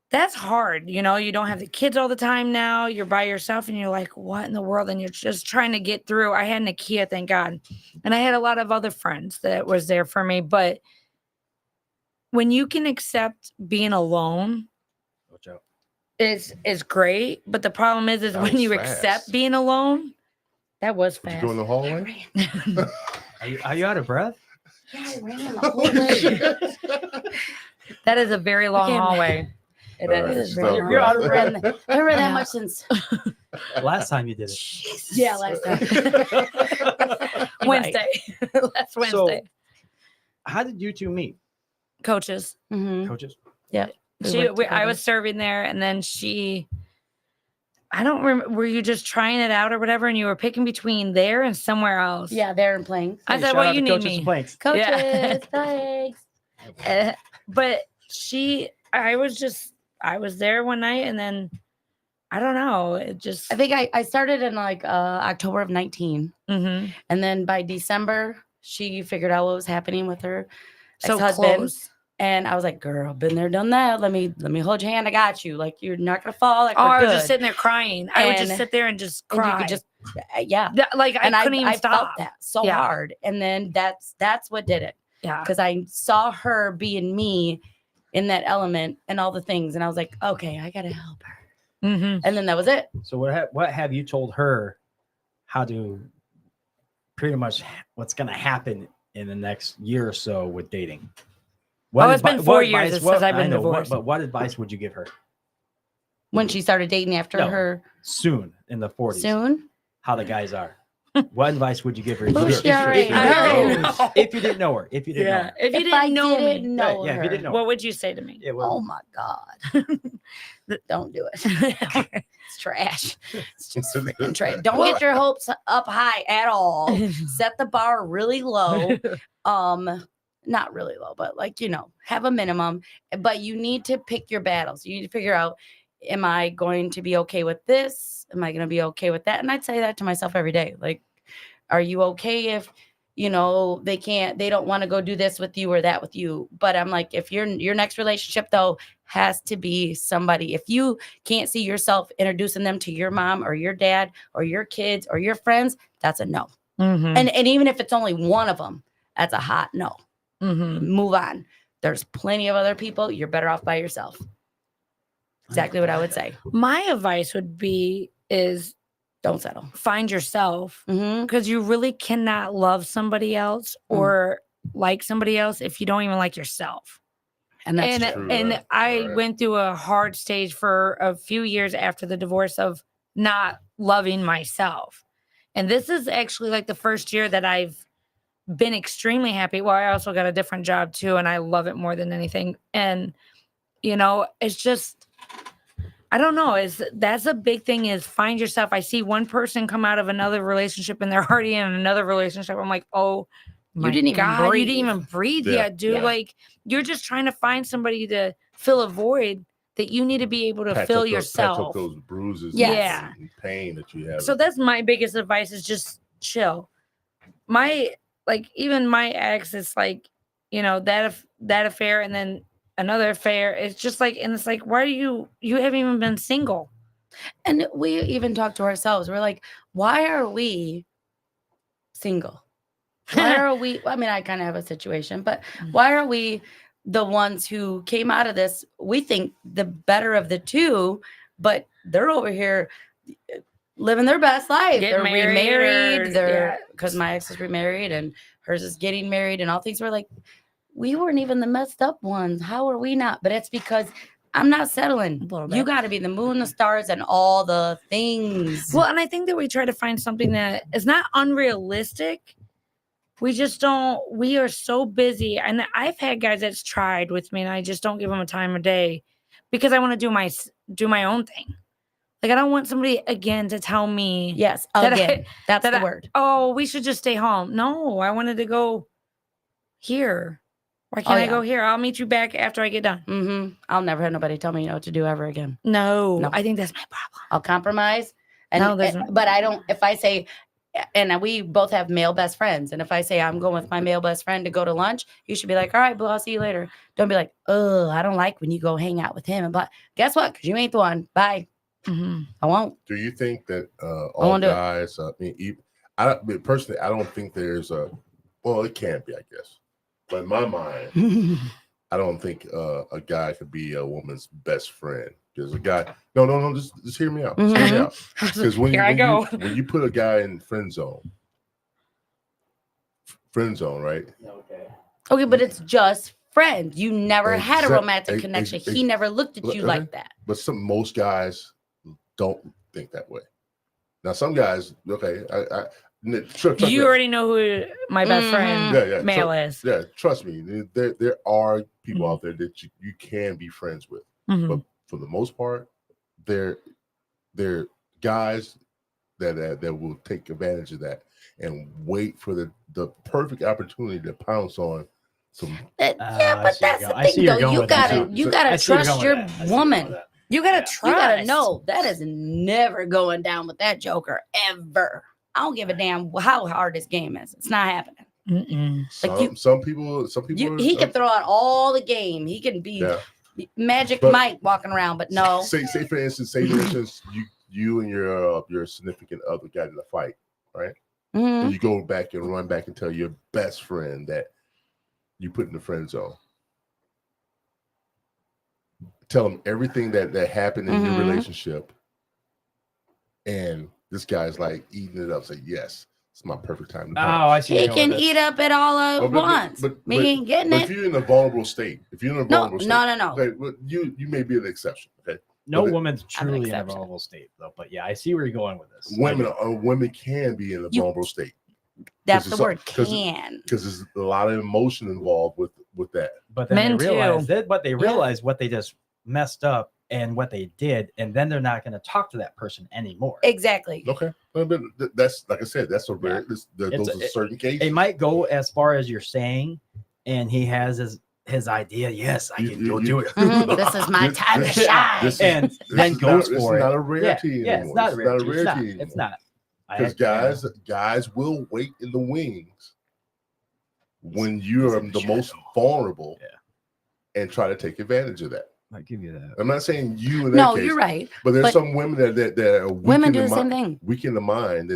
that's hard. You know, you don't have the kids all the time now. You're by yourself and you're like, what in the world? And you're just trying to get through. I had Nakia, thank God. And I had a lot of other friends that was there for me. But when you can accept being alone, Watch out. is great, but the problem is That when was you fast. accept being alone. That was Did you fast. go in the hallway? Are you out of breath? Yeah, I ran the whole way. That is a very long Okay, hallway. It All right, is. she's out of You're out of breath. I haven't ran that Yeah. much since Last time you did it. yeah, last time. Wednesday. Last Wednesday. So, how did you two meet? Coaches. Mhm. Coaches? I was serving there, and then I don't remember. Were you just trying it out or whatever, and you were picking between there and somewhere else? Yeah, there and playing. I Hey, said, shout "Well, out you to need Coaches me." and Planks. Coaches, Yeah. thanks. But I was there one night, and then I don't know. It just. I think I started in like October of 19. Mhm. And then by December, she figured out what was happening with her So ex-husband. close. And I was like, girl, been there, done that. Let me hold your hand. I got you. Like, you're not going to fall. Like, Oh, we're I was good. just sitting there crying. I would just And- sit there and just And cry. you could just, yeah. Like I And couldn't even I stop. felt that so Yeah. hard. And then that's what did it. Yeah. Because I saw her being me in that element and all the things. And I was like, okay, I got to help her. Mm-hmm. And then that was it. So what have you told her how to pretty much what's going to happen in the next year or so with dating? It's been 4 years since I've been I know, divorced. but what advice would you give her When she started dating after No. her soon in the 40s? soon. How the guys are. What advice would you give her? Bullshit, If already you know. know. If you didn't know her. If you didn't know her. If you If didn't I know didn't me, know Yeah, if you her, didn't know what would you say to me? Yeah, well, oh my God. Don't do it. It's trash. It's just freaking trash. Don't get your hopes up high at all. Set the bar really low. Not really low, but like, have a minimum. But you need to pick your battles. You need to figure out, am I going to be okay with this? Am I going to be okay with that? And I'd say that to myself every day. Like, are you okay if they don't want to go do this with you or that with you? But I'm like, if your next relationship though has to be somebody, if you can't see yourself introducing them to your mom or your dad or your kids or your friends, that's a no. Mm-hmm. And even if it's only one of them, that's a hot no. Mm-hmm. Move on. There's plenty of other people. You're better off by yourself. Exactly what I would say. My advice would be is Don't settle. find yourself, Mm-hmm. because you really cannot love somebody else or like somebody else if you don't even like yourself. And that's and true. and Right, I right. went through a hard stage for a few years after the divorce of not loving myself. And this is actually like the first year that I've been extremely happy. Well, I also got a different job too, and I love it more than anything. And it's just, I don't know. That's a big thing, is find yourself. I see one person come out of another relationship and they're already in another relationship. I'm like, oh, my didn't even God, you breathe. didn't even breathe Yeah. yet, dude. Yeah. Like, you're just trying to find somebody to fill a void that you need to be able to Patch fill up yourself. those bruises Yes. and pain that you have. So that's my biggest advice, is just chill. Even my ex, it's like, that affair and then another affair. It's just like, and it's like, why do you haven't even been single? And we even talk to ourselves. We're like, why are we single? Why are we? I mean, I kind of have a situation, but why are we the ones who came out of this? We think the better of the two, but they're over here living their best life. Getting They're married, remarried. Because my ex is remarried and hers is getting married and all things. We're like, we weren't even the messed up ones. How are we not? But it's because I'm not settling. little You bit. got to be the moon, the stars, and all the things. Well, and I think that we try to find something that is not unrealistic. We just don't, we are so busy. And I've had guys that's tried with me and I just don't give them a time of day because I want to do my own thing. Like, I don't want somebody again to tell me, Yes, That again, that's that the I- word. oh, we should just stay home. No, I wanted to go here. Why can't I yeah. go here? I'll meet you back after I get done. Mm-hmm. I'll never have nobody tell me what to do ever again. No, No. I think that's my problem. I'll compromise. And, No, there's but I don't, if I say, and we both have male best friends. And if I say I'm going with my male best friend to go to lunch, you should be like, all right, boo, I'll see you later. Don't be like, oh, I don't like when you go hang out with him. But guess what? Because you ain't the one. Bye. Mm-hmm. I won't. Do you think that all won't do it. guys? Personally, I don't think there's a. Well, it can't be, I guess. But in my mind, I don't think a guy could be a woman's best friend. Because a guy, no, just hear me out. Just hear me out. Because when you put a guy in friend zone, right? Okay, but it's just friends. You never had a romantic connection. He never looked at you like that. But most guys don't think that way. Now, some guys, okay, You already know who my best friend male is. Yeah, trust me. There are people out there that you can be friends with, but for the most part, they're guys that will take advantage of that and wait for the perfect opportunity to pounce on some. But that's the thing, though. You gotta trust your woman. You gotta trust. You gotta know that is never going down with that joker ever. I don't give a damn how hard this game is. It's not happening. Some people. He can throw out all the game. He can be Magic Mike walking around, but no. Say for instance, you and your significant other got in a fight, right? And you go back and run back and tell your best friend that you put in the friend zone. Tell him everything that happened in your relationship, and this guy's like eating it up. Say, yes, it's my perfect time to I see. He can eat up it all at once. He ain't getting it. If you're in a vulnerable state, no. Okay, well, you may be an exception. Okay. No woman's truly in a vulnerable state, though. But yeah, I see where you're going with this. Women can be in a vulnerable state. That's the word, can. Because there's a lot of emotion involved with that. But then they realize what they just messed up and what they did, and then they're not going to talk to that person anymore. Exactly. Okay. But that's, like I said, that's a rare. Those are certain cases. It might go as far as you're saying, and he has his idea. Yes, I can go do it. This is my time to shine. And then goes for it. It's not a rarity anymore. It's not a rarity. It's not. Because guys will wait in the wings when you're the most vulnerable and try to take advantage of that. I give you that. I'm not saying you in that No, case, you're right. But there's some women that are women do the same thing. Weak in the mind.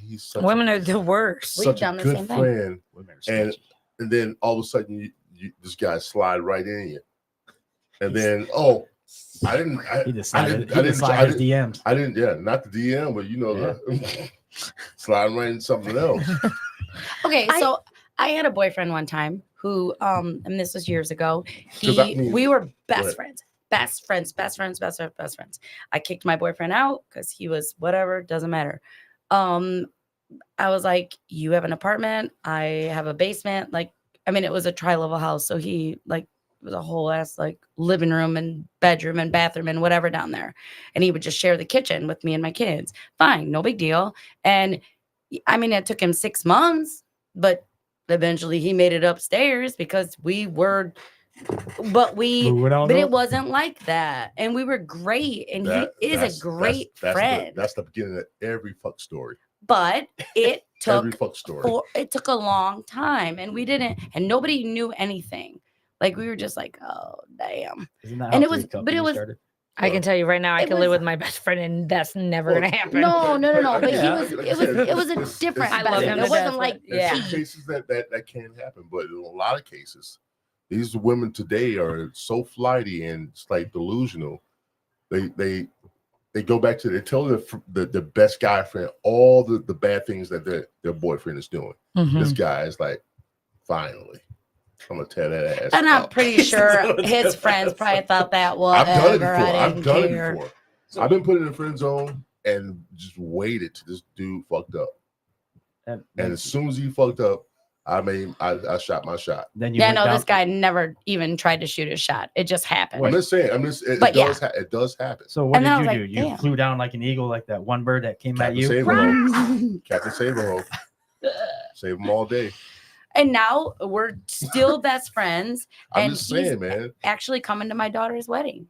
He's such women are the worst. Such a good friend, and then all of a sudden this guy slide right in you, and then I didn't slide his DMs. I didn't. Yeah, not the DM, but the sliding right into something else. Okay, so I had a boyfriend one time who, and this was years ago. We were best friends. I kicked my boyfriend out because he was whatever, doesn't matter. I was like, you have an apartment, I have a basement. It was a tri-level house, so he it was a whole ass living room and bedroom and bathroom and whatever down there. And he would just share the kitchen with me and my kids. Fine, no big deal. And it took him 6 months, but eventually he made it upstairs because it wasn't like that. And we were great. And he is a great friend. That's the beginning of every fuck story. But it took every fuck story. It took a long time, and we didn't, and nobody knew anything. We were just like, oh damn. Isn't that how it was started? I can tell you right now, I can live with my best friend, and that's never gonna happen. No. But it was a different. I love him. It wasn't like cases that can happen, but in a lot of cases, these women today are so flighty and it's delusional. They go back to they tell the best guy friend all the bad things that their boyfriend is doing. This guy is like, finally, I'm gonna tear that ass. And I'm pretty sure his friends probably thought that was. I've done it before. So, I've been put in a friend zone and just waited till this dude fucked up. And as soon as he fucked up, I shot my shot. Then this guy never even tried to shoot his shot. It just happened. I'm just saying. It does happen. So what did you do? You flew down like an eagle, like that one bird that came at you. Captain Saberho. Save him all day. And now we're still best friends. I'm just saying, man. Actually coming to my daughter's wedding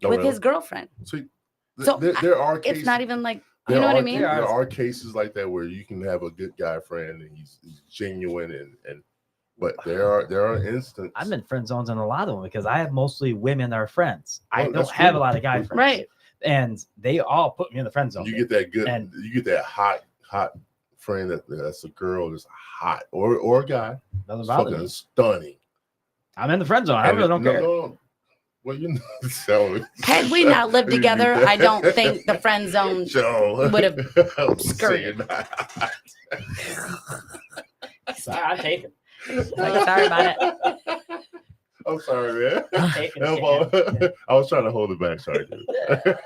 with his girlfriend. So there are cases. It's not even you know what I mean? There are cases like that where you can have a good guy friend and he's genuine but there are instances. I'm in friend zones on a lot of them because I have mostly women that are friends. I don't have a lot of guy friends. Right. And they all put me in the friend zone. You get that good you get that hot friend that's a girl that's hot or a guy. Doesn't bother me. Stunning. I'm in the friend zone. I really don't care. No. Well, you know, so Had we not lived together, I don't think the friend zone Joe would have I'm skirted. saying that. I take it. Like, sorry about it. I'm sorry, man. Take Help it. on. I was trying to hold it back. Sorry, dude.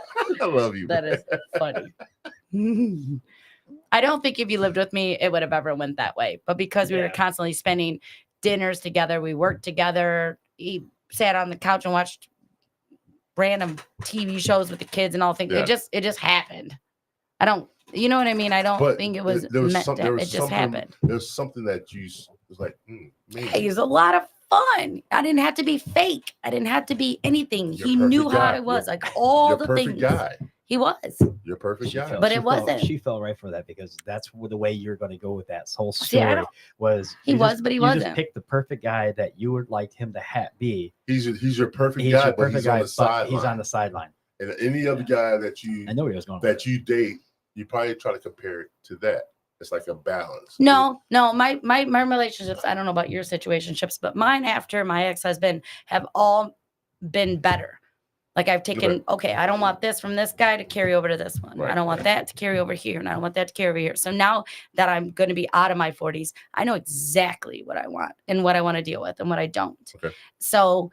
I love you. That man. is funny. I don't think if you lived with me, it would have ever went that way. But because we were Yeah. constantly spending dinners together, we worked together. He sat on the couch and watched random TV shows with the kids and all things. Yeah. It just happened. I don't, you know what I mean? I don't But think it was there was meant some- to. there It was just something- happened. There's something that you was like, maybe. Hey, it was a lot of fun. I didn't have to be fake. I didn't have to be anything. You're He a knew perfect how guy. I was, You're- like all You're a the perfect things. guy. He was. You're a perfect guy. But it wasn't. She fell right for that because that's the way you're going to go with that whole See, I story. don't- Was He you was, just- but he you wasn't. just picked the perfect guy that you would like him to be. He's your perfect He's guy, your but perfect he's guy, on the but sideline. he's on the sideline. And any other guy that I know where he was going. that you date, you probably try to compare it to that. It's like a balance. No, my relationships, I don't know about your situationships, but mine after my ex-husband have all been better. Like I've taken, okay, I don't want this from this guy to carry over to this one. Right. I don't want that to carry over here. And I don't want that to carry over here. So now that I'm going to be out of my 40s, I know exactly what I want and what I want to deal with and what I don't. Okay. So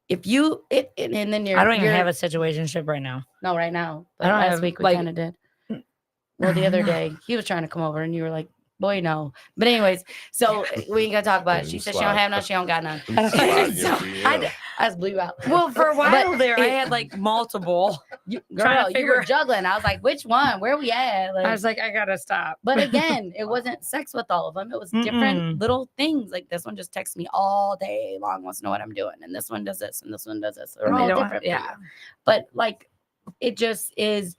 if you, and then you're, I don't even have a situationship right now. no, right now, but I don't last have, week we like- kind of did. Well, the other day he was trying to come over and you were like, boy, no. But anyways, so we ain't gonna talk about it. She said she don't have none, she don't got none. Slide in So, your I DM. just blew you out. Well, for a while But there, I it- had like multiple. You, trying to girl, you figure- were juggling. I was like, which one? Where we at? Like, I was like, I gotta stop. but again, it wasn't sex with all of them. It was different Mm-mm. little things. Like this one just texts me all day long, wants to know what I'm doing, and this one does this, and this one does this. They're And they all don't- different. for yeah. you. But like, it just is.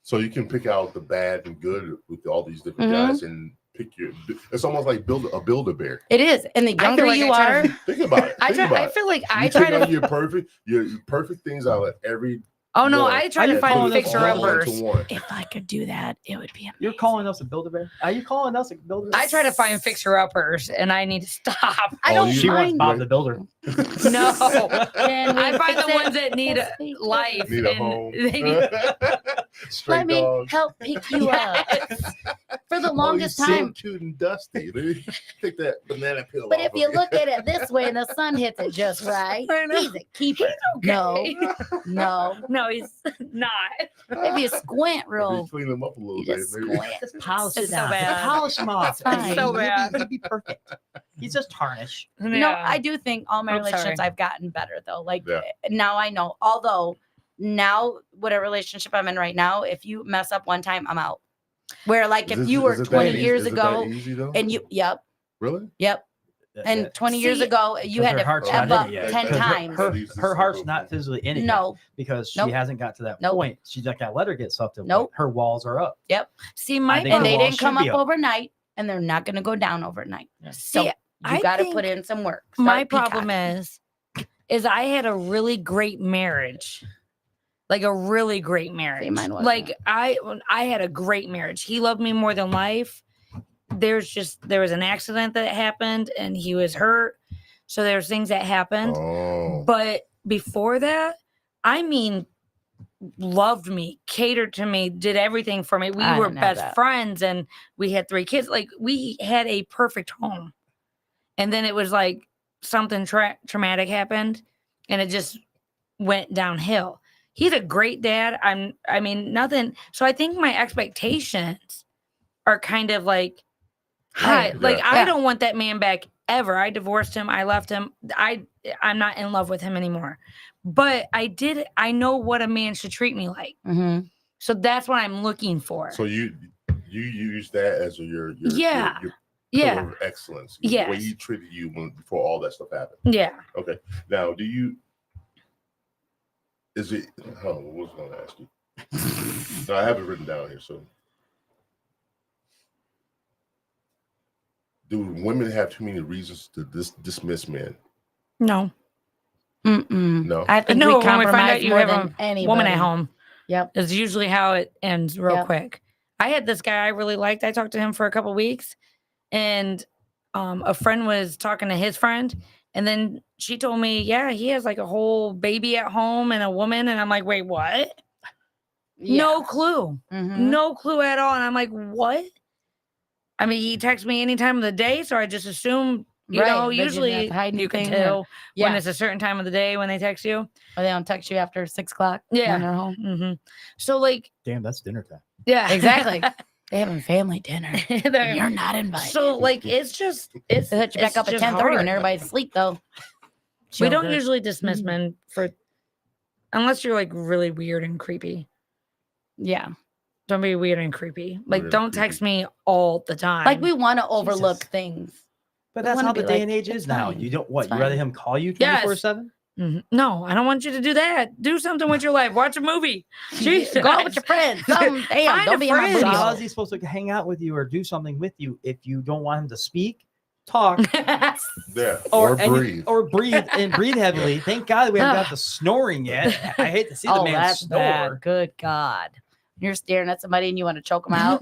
So you can pick out the bad and good with all these different Mhm. guys and pick your. It's almost like build a bear. It is, and the I younger feel like you I try are, to- Think about it. I Think try. about I it. feel like I You try take out to. your perfect things out of every. Oh no, one I try and to put find it fixer all uppers. into one. if I could do that, it would be. You're calling us a Build-A-Bear? Are you calling us a Builder? I try to find fixer uppers, and I need to stop. I Oh, don't you- She wants mind. Bob the Builder. No, Can we I find fix the it? ones that need Let's fix it. life. Need a and home. they need- Stray Let me dogs. help pick you up. For the longest oh, you're time. so cute and dusty. Let me take that banana peel But off if of you look at it this way and the sun hits it just right, I know. he's a keeper. Okay. No. No, he's not. If you squint If you real, clean them up a little you bit, just maybe. squint. Just polish It's it so down. bad. Polish him off. It's fine. So bad. He'd be perfect. He's just tarnish. No, I do think all my I'm relationships sorry. I've gotten better though. Like Yeah. now I know. Although now, what a relationship I'm in right now, if you mess up one time, I'm out. Where like Is if it- you were is it that 20 easy- years is it that ago easy, though? and you, yep, Really? and 20 years See, ago you Because had her to heart's F not up in it yet. 10 Because times. Her heart's not physically in it yet No, because she Nope. hasn't got to that Nope. point. She's not got to let her get stuff to Nope. her walls are up. See, my I think and the they walls didn't come should be up up. overnight, and they're not going to go down overnight. Yeah. So See, you I got to put think in some work. my Start problem peacocking. is I had a really great marriage. Like a really great marriage. mine wasn't. Like I had a great marriage. He loved me more than life. There was an accident that happened and he was hurt. So there's things that happened. Oh. But before that, I mean, loved me, catered to me, did everything for me. We I were didn't have best that. friends and we had 3 kids. Like we had a perfect home. And then it was like something traumatic happened and it just went downhill. He's a great dad. I mean, nothing. So I think my expectations are kind of like high. Right. Like Yeah. I Yeah. don't want that man back ever. I divorced him. I left him. I'm not in love with him anymore. But I know what a man should treat me like. Mhm. So that's what I'm looking for. So you use that as your Yeah. your yeah. pillar of excellence. The way Yes. he treated you before all that stuff happened. Yeah. Okay. Now, is it? Oh, what was I going to ask you? No, I have it written down here. So, do women have too many reasons to dismiss men? No. Mm-mm. No. I think No, we when we find compromise out you more have than anybody. Woman at home Yep. is usually how it ends real Yep. quick. I had this guy I really liked. I talked to him for a couple weeks and a friend was talking to his friend And then she told me, yeah, he has like a whole baby at home and a woman. And I'm like, wait, what? No clue. Mhm. No clue at all. And I'm like, what? I mean, he texts me any time of the day. So I just assume, you Right, know, but you usually have to hide you can anything or- tell when Yeah. it's a certain time of the day when they text you. Or they don't text you after 6 o'clock. Yeah. When they're home. Mm-hmm. So, like, Damn, that's dinner time. yeah, Exactly. They having family dinner. They're- You're not invited. so, like, it's They let you back it's up at just 10:30 when hard. everybody's asleep, though. We don't Joker. usually dismiss Mhm. men for, unless you're like really weird and creepy. Yeah. Don't be weird and creepy. Like, Weird and don't creepy. text me all the time. Like we want to overlook Jesus. things. But We that's wanna how the be day like, and age "It's is now. fine. You don't what? It's You rather fine." him call you Yes. 24/7? Mhm. No, I don't want you to do that. Do something with your life. Watch a movie. Jesus. Go out with your friends. Damn, Find don't a be in my friend. So booty how hole. is he supposed to hang out with you or do something with you if you don't want him to speak, talk, Yeah. or Or breathe. or breathe and breathe heavily? Thank God we haven't got the snoring yet. I hate to see the Oh, man that's snore. bad. Good God. You're staring at somebody and you want to choke them out.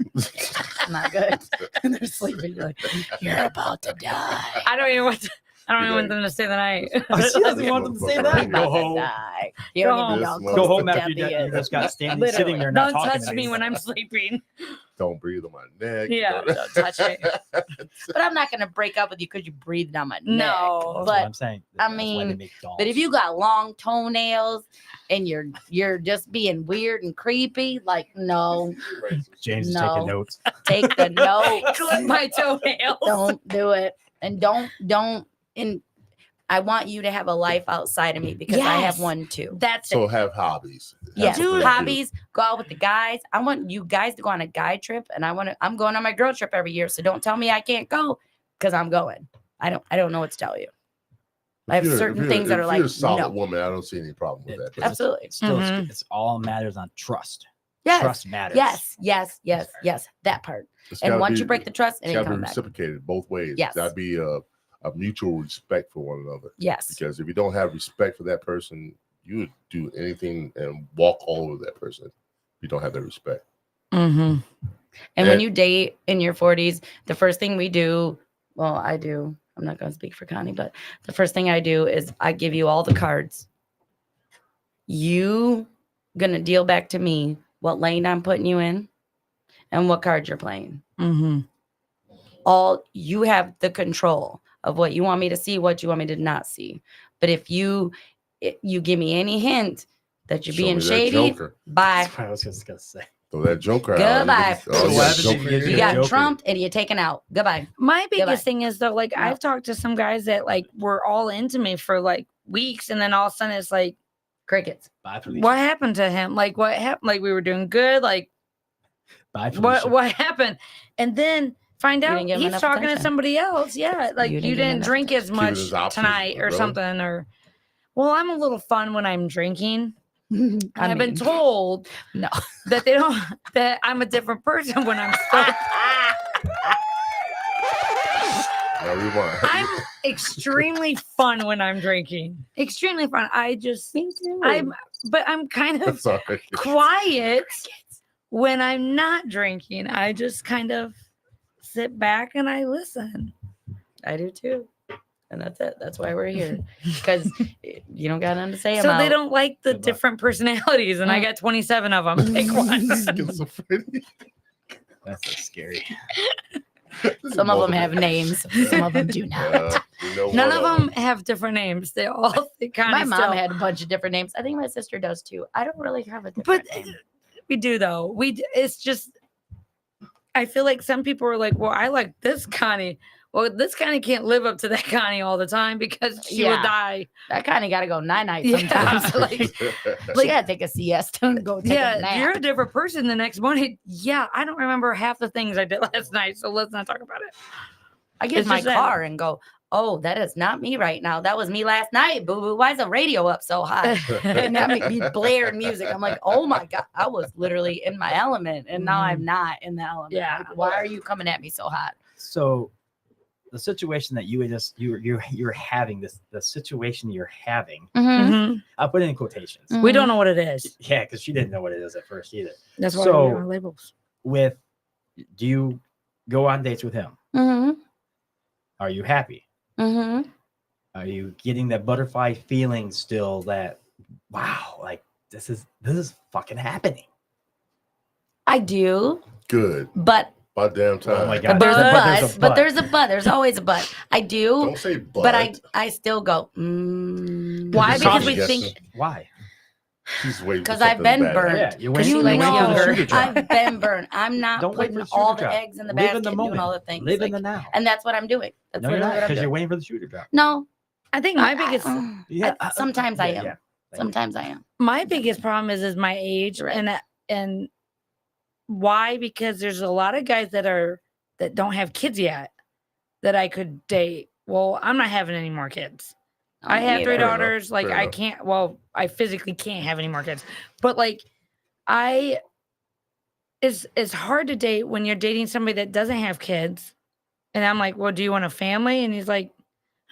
Not good. And they're sleeping. You're like, you're about to die. I don't even want them to stay the night. Oh, she doesn't want them to say You're that. about Go to home. die. You Go don't even home. know how This close Go Close home to after death you he you is. just got standing Literally. sitting there not Don't talking. touch me when I'm sleeping. Don't breathe on my neck. Yeah, don't touch me. But I'm not going to break up with you because you breathed down my neck. No. That's what But I'm saying. I That's why they mean, make dolls. But if you got long toenails and you're just being weird and creepy, like no, James is No. taking notes. take the notes. Clip my toenails. Don't do it, and don't. And I want you to have a life outside of me because I have Yes. one too. That's So it. have hobbies. Have Yes, something to do. hobbies. Go out with the guys. I want you guys to go on a guy trip, and I'm going on my girl trip every year. So don't tell me I can't go because I'm going. I don't know what to tell you. I have If you're- certain if things that you're- are if like you're a solid no. woman, I don't see any problem with that. It's- Absolutely. It's still, Mhm. it's all matters on trust. Yes. Trust matters. Yes. That part. It's And gotta once be- you break the trust, it it's ain't got to be coming back. reciprocated both ways. Yes. Got to be a mutual respect for one another. Yes. Because if you don't have respect for that person, you would do anything and walk all over that person. If you don't have that respect. Mm-hmm. And when And- you date in your 40s, the first thing we do, well, I do. I'm not going to speak for Connie, but the first thing I do is I give you all the cards. You going to deal back to me what lane I'm putting you in and what cards you're playing. Mm-hmm. All you have the control of what you want me to see, what you want me to not see. But if you give me any hint that you're Show being me that shady, Joker. bye. That's what I was just gonna say. Throw that Joker Goodbye. out. So Oh, what yeah, happens if Joker. he gives You Yeah, got Joker. trumped and you're taken out. Goodbye. My biggest Goodbye. thing is though, like No. I've talked to some guys that like were all into me for like weeks, and then all of a sudden it's like, Crickets. Bye, Felicia. what happened to him? Like what happened? Like we were doing good. Like Bye, Felicia. what happened? And then find You out didn't give him he's enough talking to attention. somebody else. Yeah, like You you didn't give him didn't enough drink as Keep it much as options, tonight or brother. something. Or well, I'm a little fun when I'm drinking. I've been mean, told no. that they don't that I'm a different person when I'm sober. Now rewind. I'm extremely fun when I'm drinking. Extremely fun. But I'm kind of Sorry. quiet when I'm not drinking. I just kind of sit back and I listen. I do too. And that's it. That's why we're here. Because you don't got nothing to say So about they don't like the Good luck. different personalities, and I got 27 of them. Pick one. Schizophrenia. That's so scary. Some of them have names. Some of them do not. You know None what, of them have different names. They all kind My of mom had a bunch of different names. I think my sister does too. I don't really have a different But name. we do though. It's just I feel like some people are like, well, I like this Connie. Well, this Connie can't live up to that Connie all the time because she will Yeah. die. I kind of got to go night-night Yeah. sometimes. Like, she got to take a siesta and go take a Yeah, nap. you're a different person the next morning. Yeah, I don't remember half the things I did last night, so let's not talk about it. I get in It's my just that- car and go, oh, that is not me right now. That was me last night, boo-boo. Why is the radio up so high? And that made me blare music. I'm like, oh my God, I was literally in my element. And now I'm not in the element. Yeah. Like, why are you coming at me so hot? So the situation that you're having the situation you're having, Mhm. I'll put it in quotations. Mhm. We don't know what it is. Yeah, because she didn't know what it is at first either. That's why So- we have our labels. Do you go on dates with him? Mm-hmm. Are you happy? Mm-hmm. Are you getting that butterfly feeling still? That wow, like this is fucking happening. I do, Good. but About damn time. Oh my God. there's a But there's but. a But but. there's a but. There's always a but. I do, Don't say but. but I still go. Why? You're Because we guessing. think Why? She's waiting for Because I've something been bad. burned. Yeah, you're Because waiting, you you're waiting for the know shoe to drop. I've been burned. I'm not Don't wait putting for the shoe to all the drop. eggs in the Live basket in the and moment. doing all the things. Live in like- the now. and that's what I'm doing. That's No, you're literally not, what I'm because you're doing. waiting for the shoe to drop. No, I think my biggest sometimes I am. Yeah. Sometimes I am. my biggest problem is my age Right. and why? Because there's a lot of guys that don't have kids yet that I could date. Well, I'm not having any more kids. I Me have either. three Fair enough, daughters. Like fair I enough. can't. Well, I physically can't have any more kids. But like, it's hard to date when you're dating somebody that doesn't have kids. And I'm like, well, do you want a family? And he's like,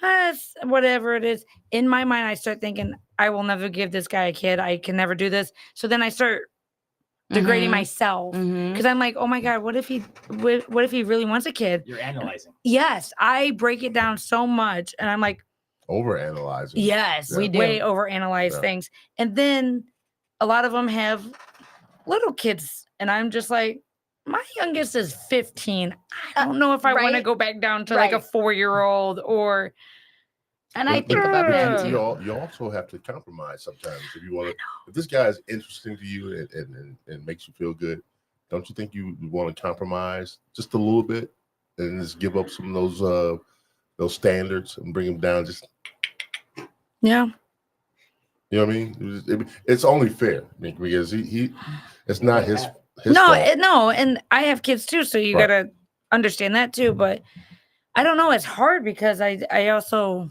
it's whatever it is. In my mind, I start thinking, I will never give this guy a kid. I can never do this. So then I start degrading Mhm. myself Mhm. because I'm like, oh my God, what if he really wants a kid? You're analyzing. Yes, I break it down so much, and I'm like, Overanalyzing. yes, We do. way overanalyze Yeah. things, and then a lot of them have little kids, and I'm just like, my youngest is 15. I don't know if I want to right? go back down to like a Right. 4-year-old or And I think about that you, too. you also have to compromise sometimes if you want to. If this guy is interesting to you and makes you feel good, don't you think you want to compromise just a little bit and just give up some of those standards and bring them down? Just yeah. you know what I mean? It's only fair because he it's not his No, fault. no, and I have kids too, so you Right. gotta understand that too. But I don't know, it's hard because I also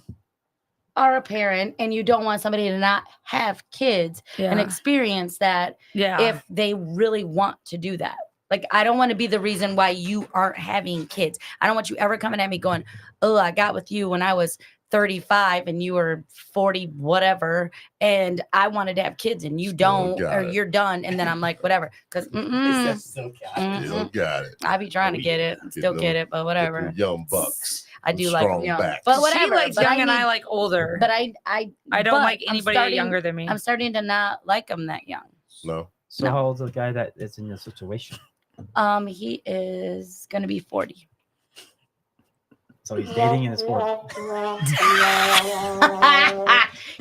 Are a parent and you don't want somebody to not have kids and experience that if they really want to do that. Like, I don't want to be the reason why you aren't having kids. I don't want you ever coming at me going, oh, I got with you when I was 35 and you were 40, whatever. And I wanted to have kids and you don't, got or it. you're done. And then I'm like, whatever. Because Still got it. I be trying to get it and still get it, but Get whatever. them young bucks. I them do like strong young, backs. but whatever. She likes but young and I need- like older. But I don't but like I'm anybody starting- younger than me. I'm starting to not like them that young. No. So No. how old's the guy that is in your situation? He is gonna be 40. So he's dating in his 40s.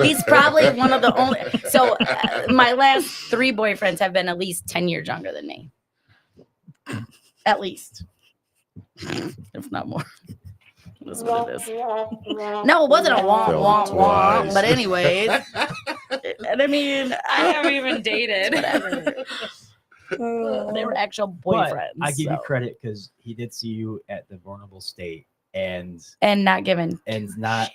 He's probably one of the only. So my last 3 boyfriends have been at least 10 years younger than me. At least, if not more. That's what it is. No, it wasn't a womp Fell womp womp. twice. But anyways, and I mean, I haven't even dated. whatever. They were actual But boyfriends. I give you so. credit because he did see you at the vulnerable state and Not given. not.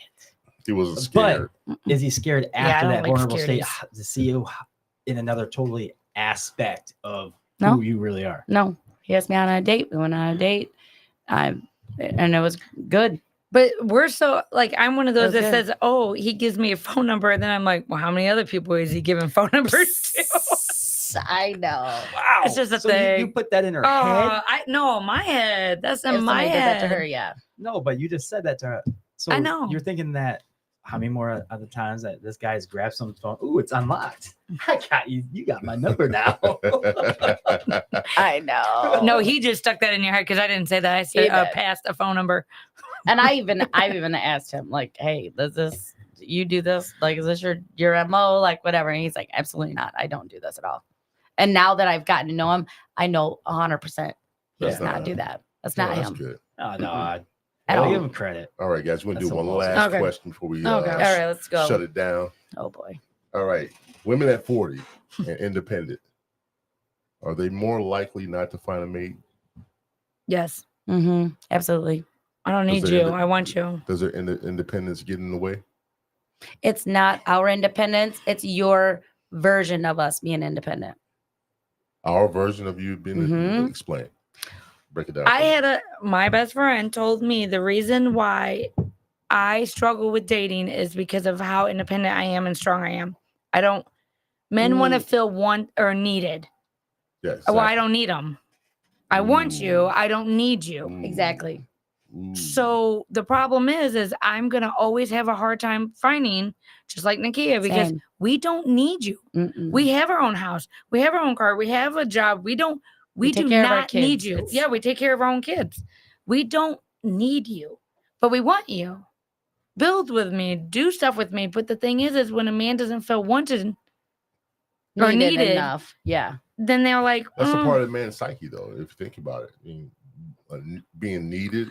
He wasn't But scared. is he scared I after don't that like vulnerable state scaries. to see you in another totally aspect of No. who you really are? No, he asked me on a date. We went on a date. And it was good. But we're so like I'm one of those that Okay. says, "Oh, he gives me a phone number," and then I'm like, "Well, how many other people is he giving phone numbers to?" I know. Wow. It's just a so thing. You put that in her Oh, head? I no, my head. That's in If my somebody head. did that to her, yeah. No, but you just said that to her. So I know. You're thinking that how many more other times that this guy's grabbed some phone? Ooh, it's unlocked. I got you. You got my number now. I know. No, he just stuck that in your head because I didn't say that. I said He did. passed a phone number. And I even asked him, like, hey, does this you do this? Like, is this your MO? Like, whatever. And he's like, absolutely not. I don't do this at all. And now that I've gotten to know him, I know 100% he That's does not not- do that. That's No, not that's him. good. Oh, no, At I'll all. give him credit. All right, guys. We're going to That's do one so awesome. last Okay. question before we Okay. All right, let's go. shut it down. Oh boy. All right. Women at 40 and independent, are they more likely not to find a mate? Yes, Mm-hmm. Absolutely. I don't need Does you. it- I want you. Does their independence get in the way? It's not our independence. It's your version of us being independent. Our version of you being Mhm. explain. Break it down. I for me. had my best friend told me the reason why I struggle with dating is because of how independent I am and strong I am. I don't. Men want to feel want or needed. Yes. Well, I don't need them. I want you. I don't need you. Mm. Exactly. Ooh. So the problem is I'm gonna always have a hard time finding, just like Nakia, because Same. we don't need you. Mm-mm. We have our own house, we have our own car, we have a job. We take do care of our not need kids. you. It's- Yeah, we take care of our own kids. We don't need you, but we want you. Build with me, do stuff with me. But the thing is when a man doesn't feel wanted or needed, enough. Yeah. then they're like, That's a "Mm." part of the man's psyche, though. If you think about it, I mean, being needed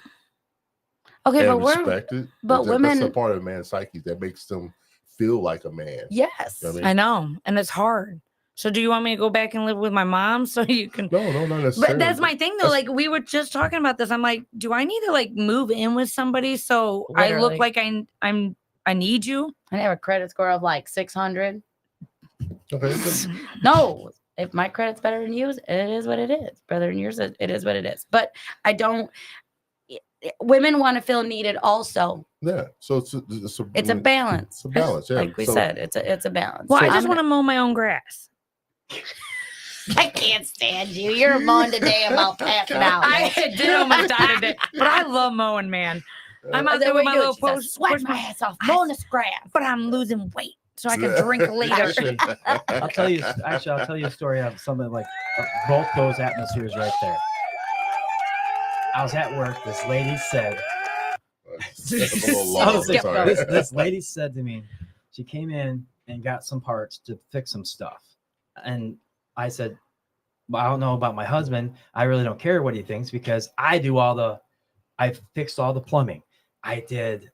Okay, and but we're respected. but that's a women- part of the man's psyche that makes them feel like a man. yes. You know what I mean? I know, and it's hard. So do you want me to go back and live with my mom so you can? No, not necessarily. But that's my thing though. That's- Like we were just talking about this. I'm like, do I need to like move in with somebody so I Literally. look like I need you? I have a credit score of like 600. Okay. No, if my credit's better than yours, it is what it is. Better than yours, it is what it is. But I don't. Women want to feel needed also. Yeah. So it's a It's a balance. It's a balance. Yeah. Like we So- said, it's a balance. Well, I I'm just want gonna- to mow my own grass. I can't stand you. You're mowing today about passing out. I did almost die today, but I love mowing, man. I'm out there with my little post. Sweat my ass off mowing this grass. But I'm losing weight so I can drink later. Actually, I'll tell you a story of something like both those atmospheres right there. I was at work. This lady said, That's a little long. I'm Skip sorry. this lady said to me, she came in and got some parts to fix some stuff. And I said, well, I don't know about my husband. I really don't care what he thinks because I fixed all the plumbing. I did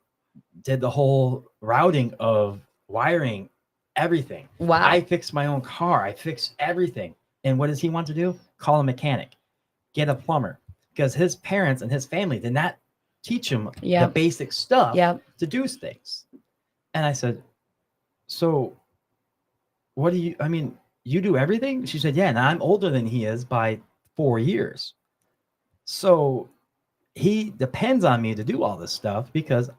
the whole routing of wiring, everything. Wow. I fixed my own car. I fixed everything. And what does he want to do? Call a mechanic, get a plumber, because his parents and his family did not teach him the Yep. basic stuff Yep. to do things. And I said, so what do you do everything? She said, yeah, and I'm older than he is by 4 years. So he depends on me to do all this stuff because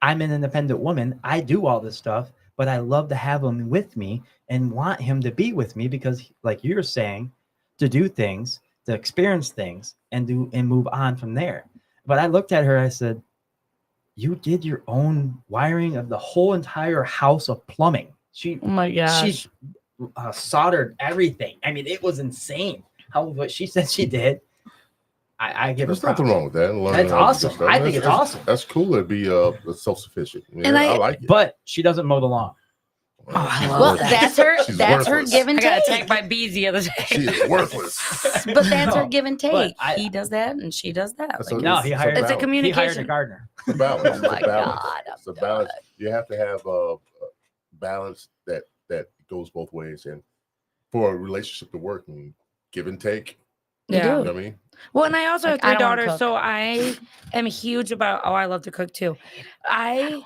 I'm an independent woman. I do all this stuff, but I love to have him with me and want him to be with me because, like you're saying, to do things, to experience things, and move on from there. But I looked at her. I said, "You did your own wiring of the whole entire house of plumbing." Oh my gosh. She soldered everything. I mean, it was insane what she said she did. I give her There's nothing props. wrong with that. Learning That's how to do awesome. stuff. I think it's awesome. That's cool to be self-sufficient. Yeah, And I I- like it. But she doesn't mow the lawn. I love well, that. that's her. She's That's her worthless. give and I got take. attacked by bees the other day. She is worthless. But that's her No, give and but take. I- he does that and she does that. That's Like, a- No, It's he a hired. It's a balance. He hired a communication. gardener. It's a balance. oh It's a my balance. God. It's a I'm balance. done. You have to have a balance that goes both ways, and for a relationship to work, and give and take. You Yeah. You do. know what I mean? Well, and I also Like, have I 3 don't wanna daughters, cook. so I am huge about. Oh, I love to cook too. I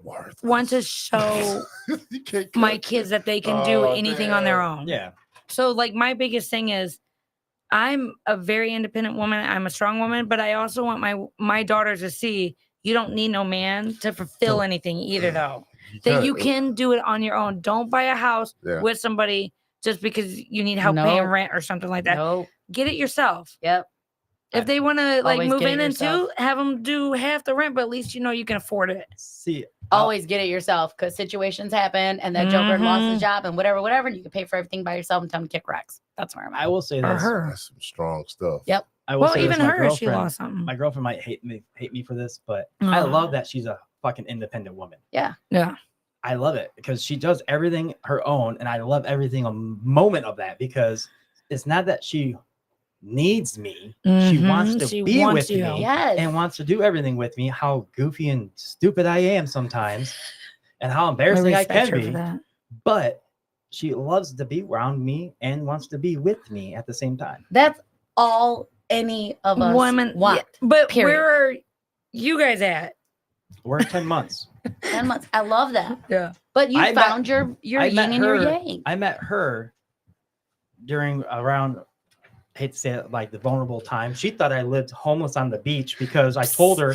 Worthless. want to show You can't my cook. kids that they can do Oh, anything on their damn. own. Yeah. So, like, my biggest thing is, I'm a very independent woman. I'm a strong woman, but I also want my daughters to see you don't need no man to fulfill No. anything either, though. You That kinda- you can do it on your own. Don't buy a house Yeah. with somebody just because you need help paying No. rent or something like that. Nope. Get it yourself. Yep. If they want to like Always move get it in and yourself. two, have them do half the rent, but at least you know you can afford it. See, Always get it yourself because situations happen and that Joker lost Mhm. his job and whatever, and you can pay for everything by yourself and tell him to kick rocks. That's where I'm at. I will say Or this. her. That's some strong stuff. Yep. I will Well, say this, even my her, she girlfriend- lost something. My girlfriend might hate me for this, but I love that she's a fucking independent woman. Yeah. I love it because she does everything her own, and I love everything a moment of that because it's not that she needs me; she Mhm. wants to She be wants with you. me Yes. and wants to do everything with me. How goofy and stupid I am sometimes, and how I embarrassing I respect can her for be. that. But she loves to be around me and wants to be with me at the same time. That's all any of us Women, want. yeah, but period. where are you guys at? We're at 10 months. 10 months. I love that. Yeah. But you I met- found your I yin met and your her- yang. I met her during around, I hate to say it, like the vulnerable time. She thought I lived homeless on the beach because I told her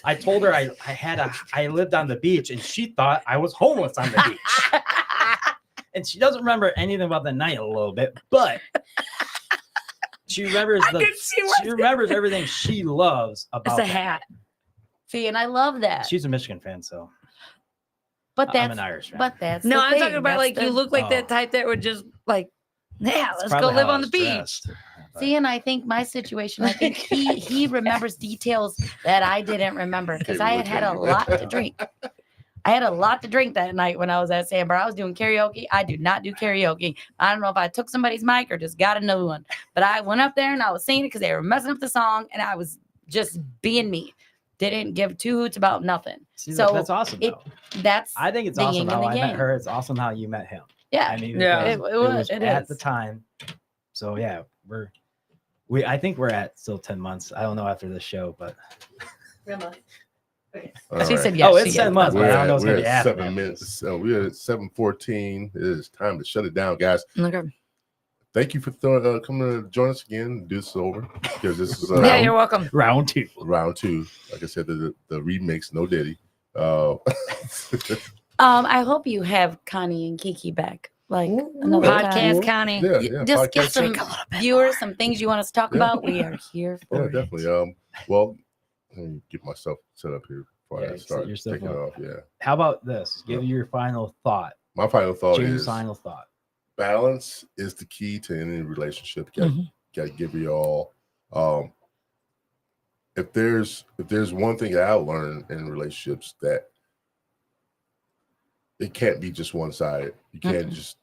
I lived on the beach, and she thought I was homeless on the beach. And she doesn't remember anything about the night a little bit, but She remembers I could see what- she remembers everything she loves about It's a that. hat. See, and I love that. She's a Michigan fan, so But I'm that's an Irish fan. but that's No, the I'm thing. talking about That's like you the- look like Oh. that type that would just like, yeah, It's let's go probably live how I on the was beach. dressed, but- See, and I think my situation, I think he remembers details that I didn't remember because I had a lot to drink. I had a lot to drink that night when I was at Sandbar. I was doing karaoke. I do not do karaoke. I don't know if I took somebody's mic or just got a new one, but I went up there and I was singing it because they were messing up the song and I was just being me. Didn't give two hoots about nothing. See, So that's awesome. it- though. That's I think it's the awesome yin and how the I met yang. her. It's awesome how you met him. yeah. I mean, Yeah. because It was- it at is. the time. So yeah, I think we're at still 10 months. I don't know after this show, but All She right. said yes. Oh, it's she 10 is. months. We're I don't at, know what's we're gonna be at after 7 that. minutes. So we're at 7:14. It is time to shut it down, guys. Okay. Thank you for coming to join us again and do this over because this is Yeah, you're welcome. Round 2. round 2. Like I said, the remix, No Diddy. I hope you have Connie and Kiki back. Like another Podcast, time. Connie. Yeah, Y- yeah. Just get podcast. some viewers, some things you want us to talk Yeah. about. We are here for Yeah, it. definitely. Well, let me get myself set up here before Yeah, I set start yourself taking up. off. Yeah. How about this? Give your final thought. My final thought James' is final thought. balance is the key to any relationship. Got to give you all. If there's one thing that I learned in relationships, that it can't be just one sided. You can't just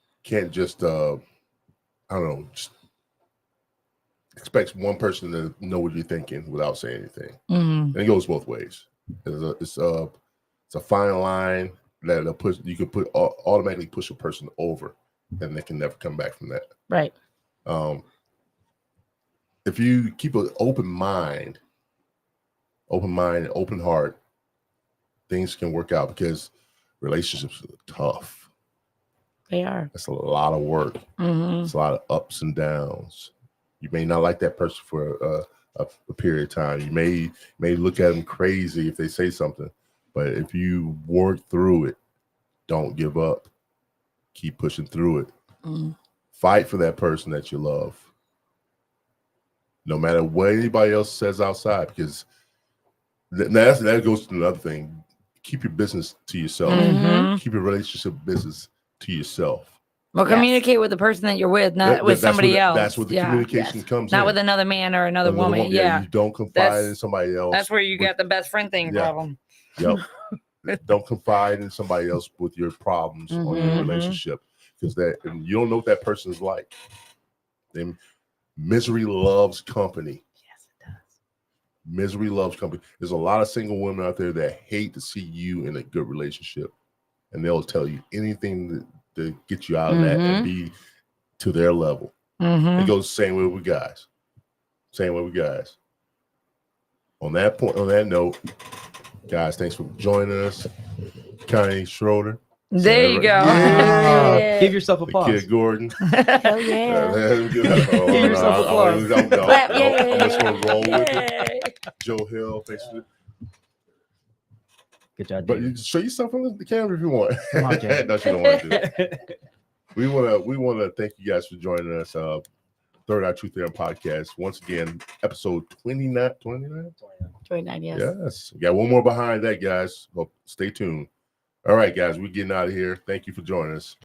I don't know, just expect one person to know what you're thinking without saying anything. Mhm. And it goes both ways. It's a fine line that you could automatically push a person over, and they can never come back from that. Right. If you keep an open mind, open heart, things can work out because relationships are tough. They are. It's a lot of work. Mhm. It's a lot of ups and downs. You may not like that person for a period of time. You may look at them crazy if they say something, but if you work through it, don't give up. Keep pushing through it. Mhm. Fight for that person that you love. No matter what anybody else says outside, because that goes to another thing. Keep your business to yourself. Mhm. Keep your relationship business to yourself. Well, Yes. communicate with the person that you're with, not with That's somebody where else. That's where the Yeah. communication comes Not in. with another man or another Another woman. Yeah. You don't confide That's- in somebody else. That's where you with- got the best friend thing Yeah. problem. Yep. Don't confide in somebody else with your problems on your Mhm. relationship, because and you don't know what that person's like. Then misery loves company. Yes, it does. Misery loves company. There's a lot of single women out there that hate to see you in a good relationship, and they'll tell you anything to get you out of that and be to their level. Mhm. It goes the same way with guys. Same way with guys. On that point, on that note, guys, thanks for joining us. Connie, Schroeder, There you go. Yeah. Give yourself the applause. Kid Gordon. Hell yeah. Give yourself applause. Clap, I'm just gonna roll with it. Yay. Joe Hill, thanks for. Good job, But David. you show yourself on the camera if you want. Come on, Jay. No, you don't want to do it. We want to thank you guys for joining us. Third Eye Truth Theorem Podcast. Once again, episode 29. 29, yes. Yes. We got one more behind that, guys. Well, stay tuned. All right, guys, we're getting out of here. Thank you for joining us.